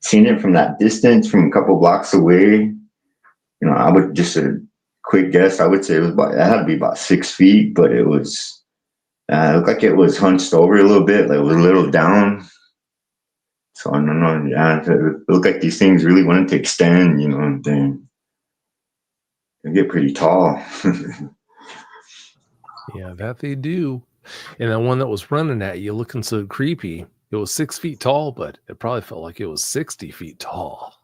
seen it from that distance, from a couple blocks away. I would just a quick guess. I would say it had to be about 6 feet, but it was it looked like it was hunched over a little bit, like it was a little down. So I don't know. Yeah, it looked like these things really wanted to extend, and then they get pretty tall. Yeah, that they do. And the one that was running at you looking so creepy, it was 6 feet tall, but it probably felt like it was 60 feet tall.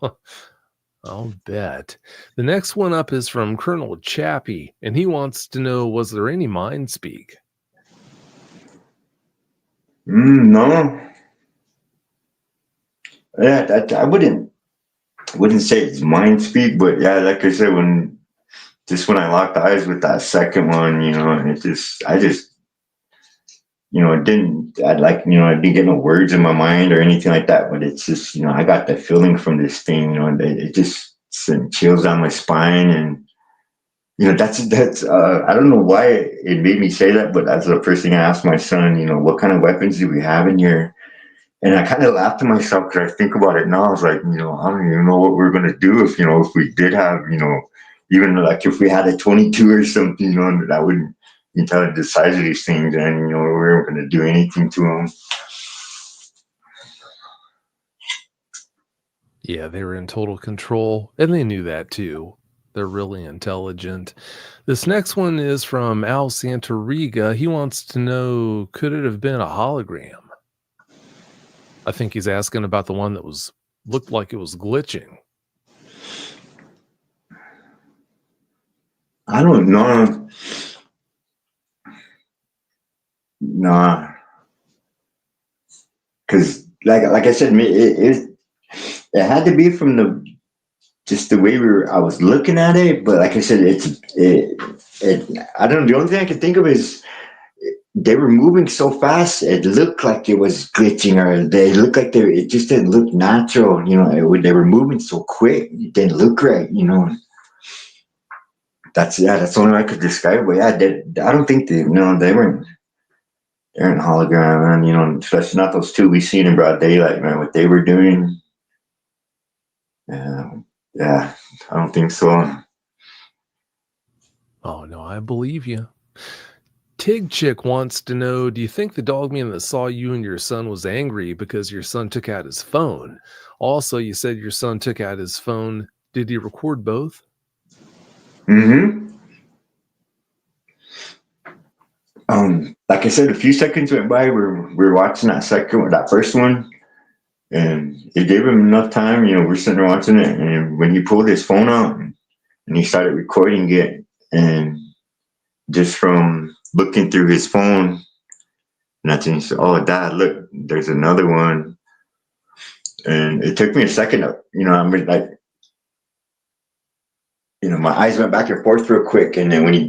I'll bet. The next one up is from Colonel Chappie, and he wants to know, was there any mind speak? No. Yeah, I wouldn't say it's mind speak, but yeah, like I said, when I locked eyes with that second one, and I just it didn't, I didn't get no words in my mind or anything like that, but it's just, I got the feeling from this thing, it just sent chills down my spine. And, that's, I don't know why it made me say that, but that's the first thing I asked my son, what kind of weapons do we have in here? And I kind of laughed to myself because I think about it now. I was like, I don't even know what we're going to do if we did have, even like if we had a 22 or something, that wouldn't, you tell the size of these things, and we weren't going to do anything to them. Yeah, they were in total control, and they knew that too. They're really intelligent. This next one is from Al Santoriga. He wants to know, could it have been a hologram? I think he's asking about the one that looked like it was glitching. I don't know. Nah, because like I said, it had to be from just the way I was looking at it. But like I said, I don't know. The only thing I can think of is they were moving so fast. It looked like it was glitching, or they looked like it just didn't look natural. They were moving so quick. It didn't look right. That's the only way I could describe it. But yeah, I don't think they weren't. They're in hologram, man. Especially not those two we seen in broad daylight, man. What they were doing. Yeah, I don't think so. Oh, no, I believe you. Tig Chick wants to know, do you think the dogman that saw you and your son was angry because your son took out his phone? Also, you said your son took out his phone. Did he record both? Mm-hmm. Like I said, a few seconds went by. We're watching that first one, and it gave him enough time. We're sitting there watching it, and when he pulled his phone out and he started recording it, and just from looking through his phone, and that's when he said, "Oh, Dad, look, there's another one." And it took me a second. My eyes went back and forth real quick, and then when you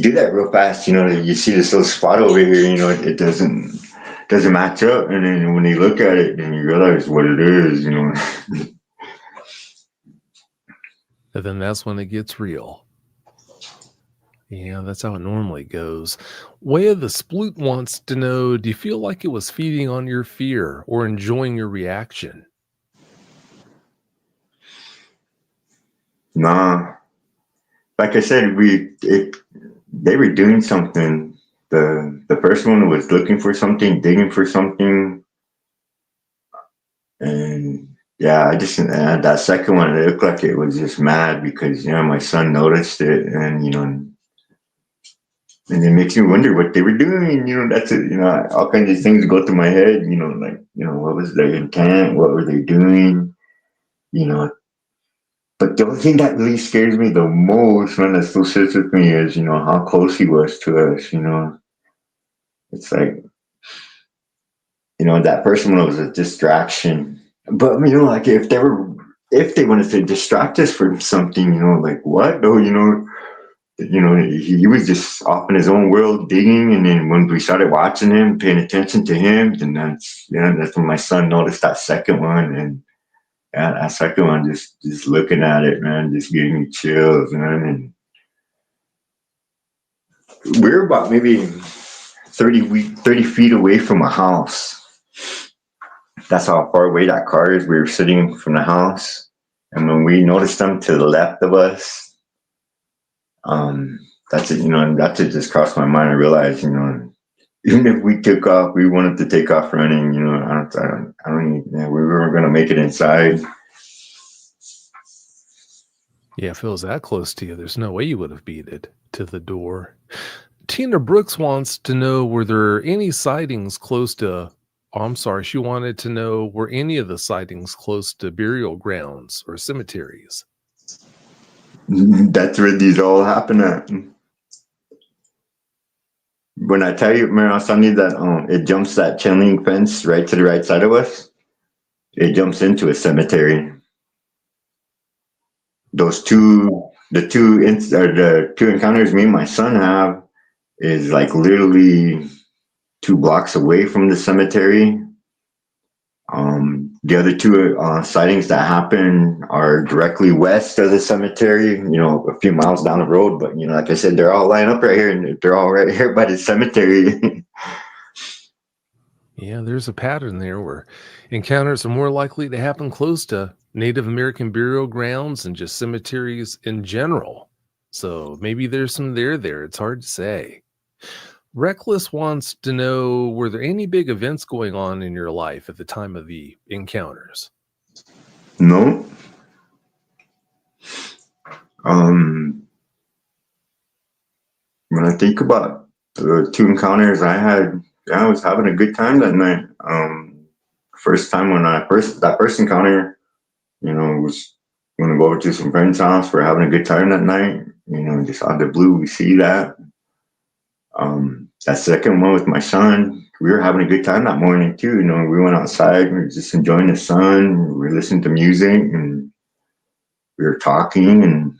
do that real fast, you see this little spot over here. It doesn't match up, and then when you look at it, then you realize what it is. And then that's when it gets real. Yeah, that's how it normally goes. Waya the Sploot wants to know, do you feel like it was feeding on your fear or enjoying your reaction? Nah, like I said, they were doing something. The first one was looking for something, digging for something, and yeah, I just that second one it looked like it was just mad because my son noticed it, and and it makes me wonder what they were doing. That's it. All kinds of things go through my head. Like what was their intent? What were they doing? You know, but the only thing that really scares me the most, man, that still sits with me is how close he was to us. It's like that first one was a distraction. But like if they wanted to distract us from something, like what? Oh, he was just off in his own world digging, and then when we started watching him, paying attention to him, then that's when my son noticed that second one, and yeah, that second one just looking at it, man, just giving me chills, man. And we're about maybe 30 feet away from a house. That's how far away that car is. We were sitting from the house, and when we noticed them to the left of us, um, that's it. That's it. Just crossed my mind. I realized, even if we took off, we wanted to take off running. I don't even, we weren't going to make it inside. Yeah, if it was that close to you, there's no way you would have beat it to the door. Tina Brooks wants to know, were there any sightings close to, oh, I'm sorry, she wanted to know, were any of the sightings close to burial grounds or cemeteries? That's where these all happen at. When I tell you, man, Sonny, that it jumps that chain link fence right to the right side of us, it jumps into a cemetery. Those two, the two encounters me and my son have is like literally 2 blocks away from the cemetery. The other two sightings that happen are directly west of the cemetery, a few miles down the road. But, like I said, they're all lined up right here, and they're all right here by the cemetery. Yeah, there's a pattern there where encounters are more likely to happen close to Native American burial grounds and just cemeteries in general. So maybe there's some there. It's hard to say. Reckless wants to know, were there any big events going on in your life at the time of the encounters? No. Um, when I think about the two encounters I had, yeah, I was having a good time that night. First time when that first encounter, was going to go over to some friend's house. We're having a good time that night. Just out of the blue, we see that. That second one with my son, we were having a good time that morning too. We went outside, we were just enjoying the sun, we were listening to music, and we were talking, and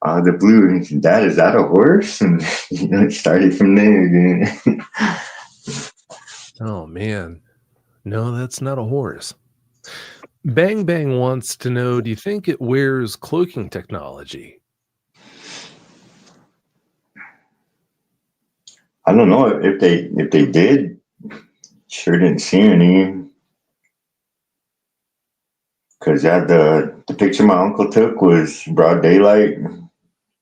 out of the blue, and he said, "Dad, is that a horse?" And it started from there again. Oh, man. No, that's not a horse. Bang Bang wants to know, do you think it wears cloaking technology? I don't know if they did. Sure didn't see any. Because the picture my uncle took was broad daylight,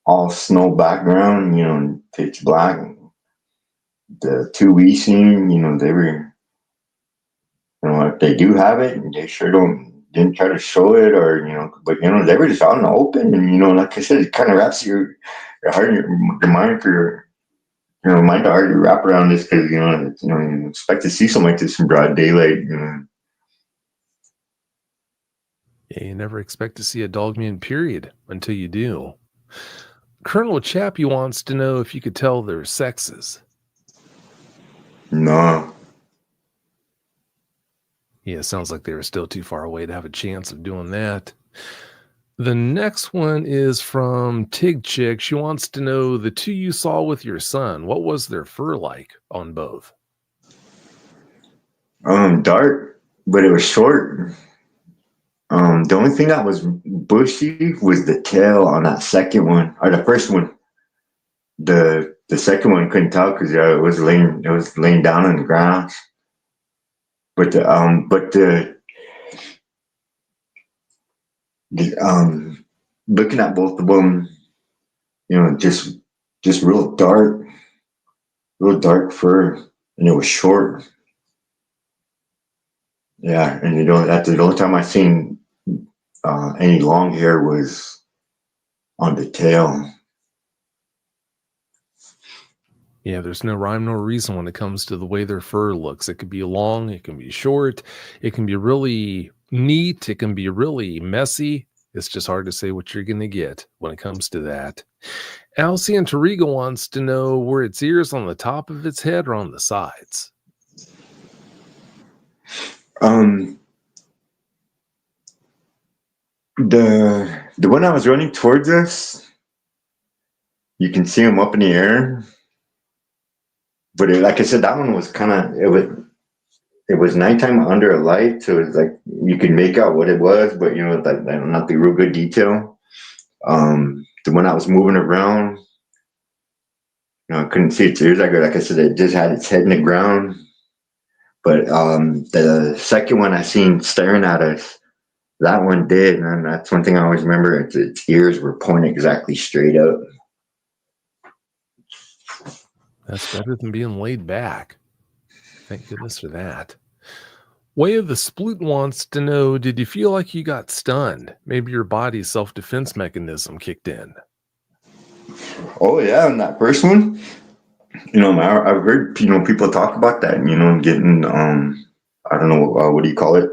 all snow background, pitch black. The two we seen, they were, if they do have it, they sure didn't try to show it, or but they were just out in the open, and like I said, it kind of wraps your heart, your mind for mind to hard to wrap around this, because you expect to see something like this in broad daylight. Yeah, you never expect to see a Dogman period until you do. Colonel Chappie wants to know if you could tell their sexes. No. Yeah, sounds like they were still too far away to have a chance of doing that. The next one is from Tig Chick. She wants to know, the two you saw with your son, what was their fur like on both? Dark, but it was short. The only thing that was bushy was the tail on that second one, or the first one. the second one couldn't tell because it was laying down on the ground. But looking at both of them, just real dark fur, and it was short. Yeah, and that's the only time I seen any long hair was on the tail. Yeah, there's no rhyme nor reason when it comes to the way their fur looks. It could be long, it can be short, it can be really neat, it can be really messy. It's just hard to say what you're going to get when it comes to that. Alcy and Tariga wants to know were its ears on the top of its head or on the sides? The one I was running towards us, you can see him up in the air. But like I said, that one was it was nighttime under a light, so it's like you could make out what it was, but not the real good detail. The one that was moving around, I couldn't see its ears. Like I said, it just had its head in the ground. But the second one I seen staring at us, that one did, and that's one thing I always remember. Its ears were pointed exactly straight up. That's better than being laid back. Thank goodness for that. Way of the Sploot wants to know, did you feel like you got stunned? Maybe your body's self-defense mechanism kicked in. Oh yeah, and that first one, I've heard people talk about that, getting I don't know what do you call it,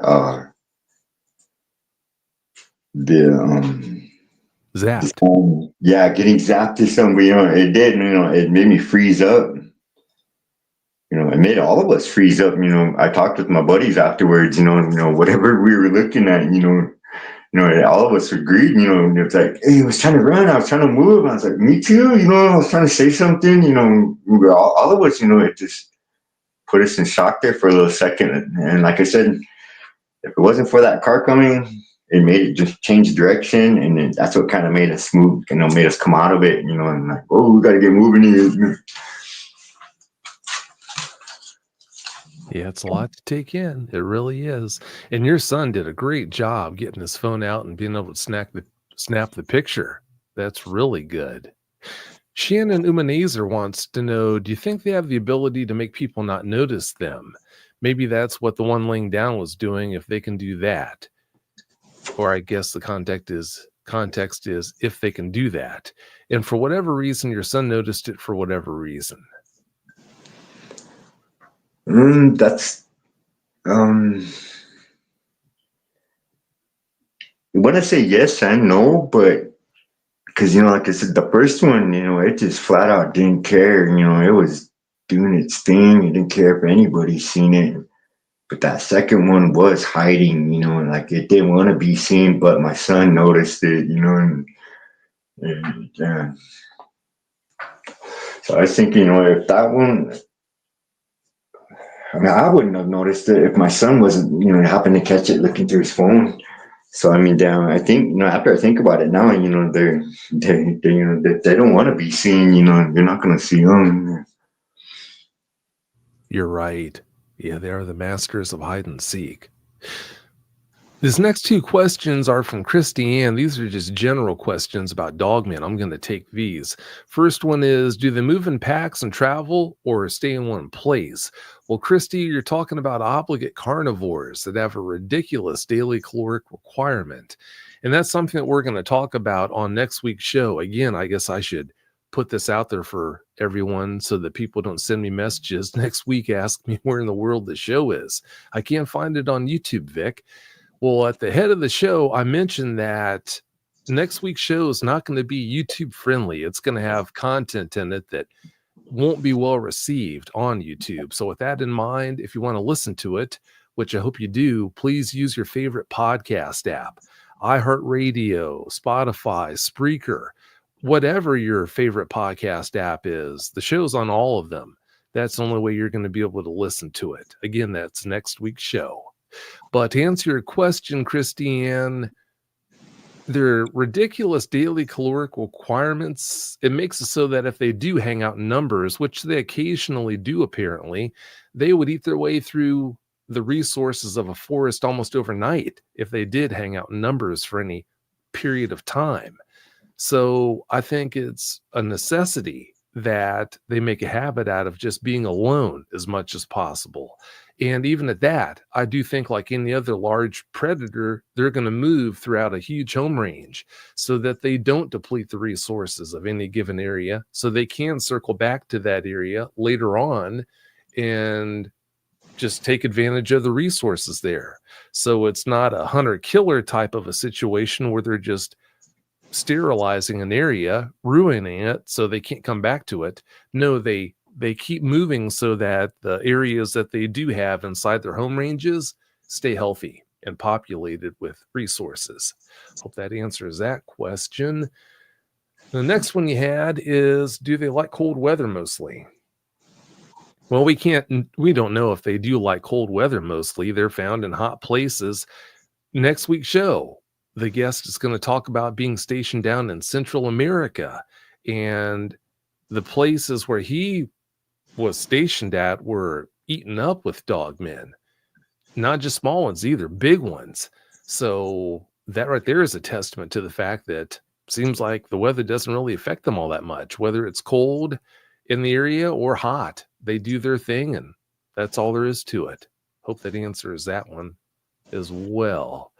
Zapped. Yeah, getting zapped or something. It did. It made me freeze up. It made all of us freeze up. I talked with my buddies afterwards. Whatever we were looking at. All of us agreed. It's like, hey, I was trying to run. I was trying to move. I was like, me too. I was trying to say something. We were all of us. It just put us in shock there for a little second. And like I said, if it wasn't for that car coming, it made it just change direction, and that's what kind of made us move, made us come out of it, and like, oh, we got to get moving here. Yeah, it's a lot to take in. It really is. And your son did a great job getting his phone out and being able to snap the picture. That's really good. Shannon Umanazer wants to know, do you think they have the ability to make people not notice them? Maybe that's what the one laying down was doing, if they can do that. Or I guess the context is if they can do that. And for whatever reason, your son noticed it for whatever reason. That's when I say yes and no, but because like I said, the first one, it just flat out didn't care. It was doing its thing. It didn't care if anybody seen it. But that second one was hiding, and like it didn't want to be seen. But my son noticed it, and yeah. So I was thinking, if that one, I mean, I wouldn't have noticed it if my son wasn't, happened to catch it looking through his phone. So I mean, I think, after I think about it now, they don't want to be seen. You're not going to see them. You're right. Yeah, they are the masters of hide and seek. These next two questions are from Christy Ann. These are just general questions about dogmen. I'm going to take these. First one is, do they move in packs and travel or stay in one place? Well, Christy, you're talking about obligate carnivores that have a ridiculous daily caloric requirement. And that's something that we're going to talk about on next week's show. Again, I guess I should put this out there for everyone so that people don't send me messages next week, ask me where in the world the show is. I can't find it on YouTube, Vic. Well, at the head of the show, I mentioned that next week's show is not going to be YouTube friendly. It's going to have content in it that won't be well received on YouTube. So with that in mind, if you want to listen to it, which I hope you do, please use your favorite podcast app, iHeartRadio, Spotify, Spreaker, whatever your favorite podcast app is. The show's on all of them. That's the only way you're going to be able to listen to it. Again, that's next week's show. But to answer your question, Christiane, their ridiculous daily caloric requirements, it makes it so that if they do hang out in numbers, which they occasionally do apparently, they would eat their way through the resources of a forest almost overnight if they did hang out in numbers for any period of time. So I think it's a necessity that they make a habit out of just being alone as much as possible. And even at that, I do think, like any other large predator, they're going to move throughout a huge home range so that they don't deplete the resources of any given area, so they can circle back to that area later on and just take advantage of the resources there. So it's not a hunter-killer type of a situation where they're just sterilizing an area, ruining it so they can't come back to it. No, they keep moving so that the areas that they do have inside their home ranges stay healthy and populated with resources. Hope that answers that question. The next one you had is, do they like cold weather mostly? Well, we don't know if they do like cold weather mostly. They're found in hot places. Next week's show, the guest is going to talk about being stationed down in Central America, and the places where he was stationed at were eaten up with dogmen. Not just small ones either, big ones. So that right there is a testament to the fact that seems like the weather doesn't really affect them all that much, whether it's cold in the area or hot. They do their thing, and that's all there is to it. Hope that answers that one as well.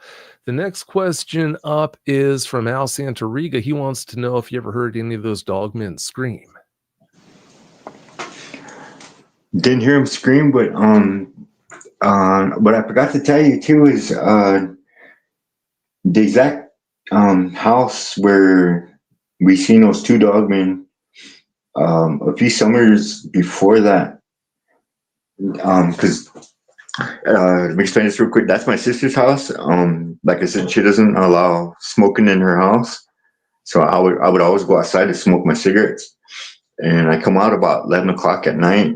The next question up is from Al Santoriga. He wants to know if you ever heard any of those dogmen scream. Didn't hear him scream, but what I forgot to tell you too is the exact house where we seen those two dogmen a few summers before that. Because let me explain this real quick. That's my sister's house. Like I said, she doesn't allow smoking in her house, so I would always go outside to smoke my cigarettes. And I come out about 11 o'clock at night,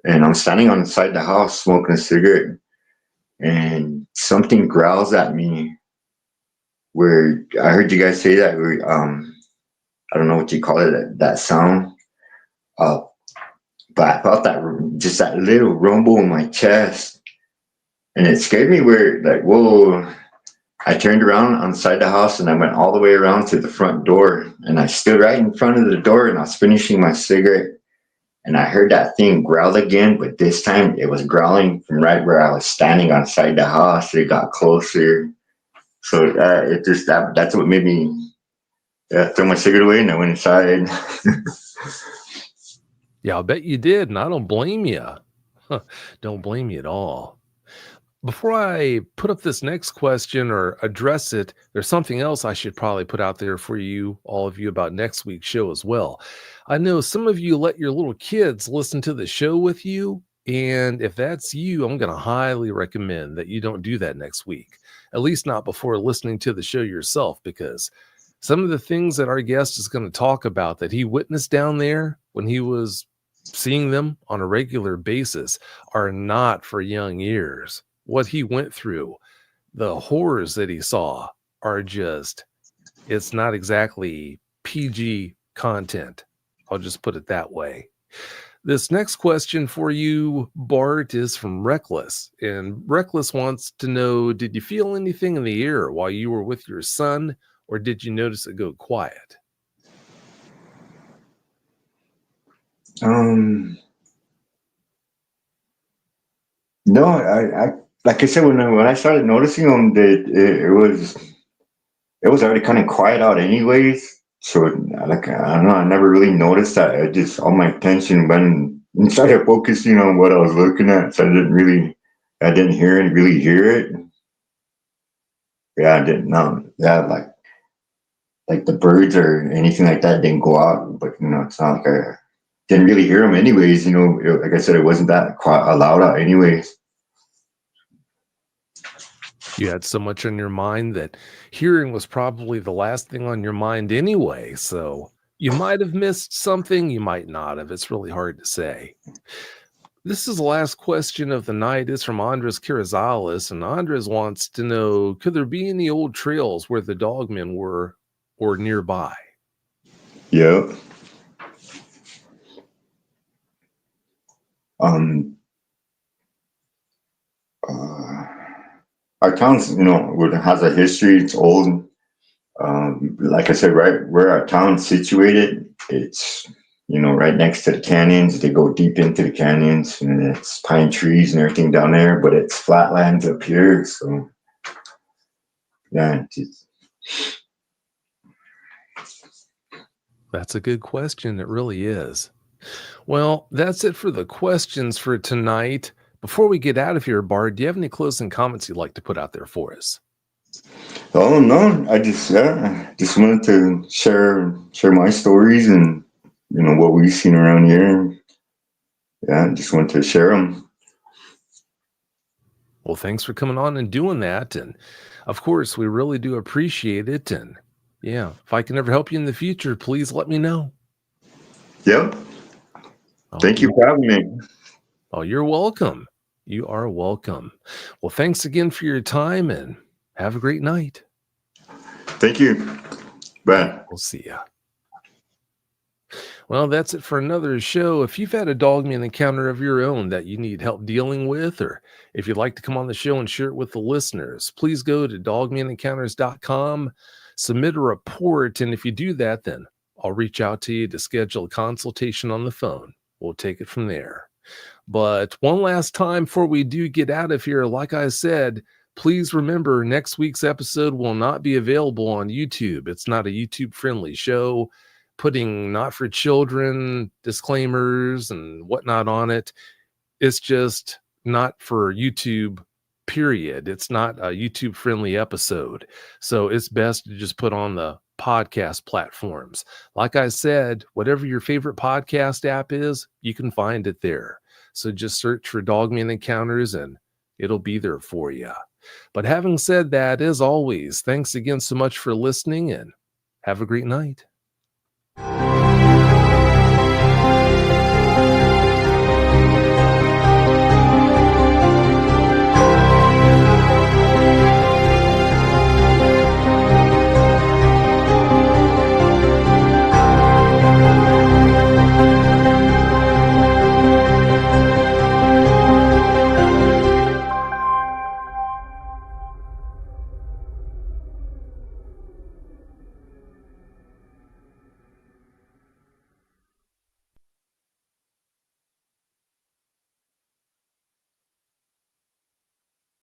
and I'm standing on the side of the house smoking a cigarette, and something growls at me. Where I heard you guys say that. I don't know what you call it. That sound. But I felt that just that little rumble in my chest, and it scared me. Where like, whoa! I turned around on the side of the house, and I went all the way around to the front door, and I stood right in front of the door, and I was finishing my cigarette, and I heard that thing growl again, but this time it was growling from right where I was standing on the side of the house. It got closer, so it just that's what made me throw my cigarette away, and I went inside. Yeah, I'll bet you did, and I don't blame you. Don't blame you at all. Before I put up this next question or address it, there's something else I should probably put out there for you, all of you, about next week's show as well. I know some of you let your little kids listen to the show with you, and if that's you, I'm going to highly recommend that you don't do that next week, at least not before listening to the show yourself, because some of the things that our guest is going to talk about that he witnessed down there when he was seeing them on a regular basis are not for young ears. What he went through, the horrors that he saw are just, it's not exactly PG content. I'll just put it that way. This next question for you, Bart, is from Reckless. And Reckless wants to know, did you feel anything in the air while you were with your son, or did you notice it go quiet? No, I like I said, when I started noticing them, that it was already kind of quiet out anyways. So like I don't know, I never really noticed that. I just all my attention went and started focusing on what I was looking at. So I didn't really hear it. Yeah, I didn't know. Yeah, like the birds or anything like that didn't go out. But it's not like I didn't really hear them anyways. Like I said, it wasn't that loud out anyways. You had so much on your mind that hearing was probably the last thing on your mind anyway. So you might have missed something, you might not have. It's really hard to say. This is the last question of the night. It's from Andres Carrizales, and Andres wants to know, could there be any old trails where the Dogmen were or nearby? Yep. Uh, our town's, has a history. It's old. Like I said, right where our town's situated, it's, right next to the canyons. They go deep into the canyons, and it's pine trees and everything down there, but it's flatlands up here. So, yeah. That's a good question. It really is. Well, that's it for the questions for tonight. Before we get out of here, Bart, do you have any closing comments you'd like to put out there for us? Oh no, I just wanted to share my stories and what we've seen around here. Yeah, I just wanted to share them. Well, thanks for coming on and doing that. And of course, we really do appreciate it. And yeah, if I can ever help you in the future, please let me know. Yep. Thank you for having me. Oh, you're welcome. You are welcome. Well, thanks again for your time and have a great night. Thank you. Bye. We'll see ya. Well, that's it for another show. If you've had a Dogman encounter of your own that you need help dealing with, or if you'd like to come on the show and share it with the listeners, please go to dogmanencounters.com, submit a report, and if you do that, then I'll reach out to you to schedule a consultation on the phone. We'll take it from there. But one last time before we do get out of here, like I said, please remember next week's episode will not be available on YouTube. It's not a YouTube-friendly show. Putting not for children disclaimers and whatnot on it. It's just not for YouTube, period. It's not a YouTube friendly episode. So it's best to just put on the podcast platforms. Like I said, whatever your favorite podcast app is, you can find it there. So just search for Dogman Encounters and it'll be there for you. But having said that, as always, thanks again so much for listening and have a great night.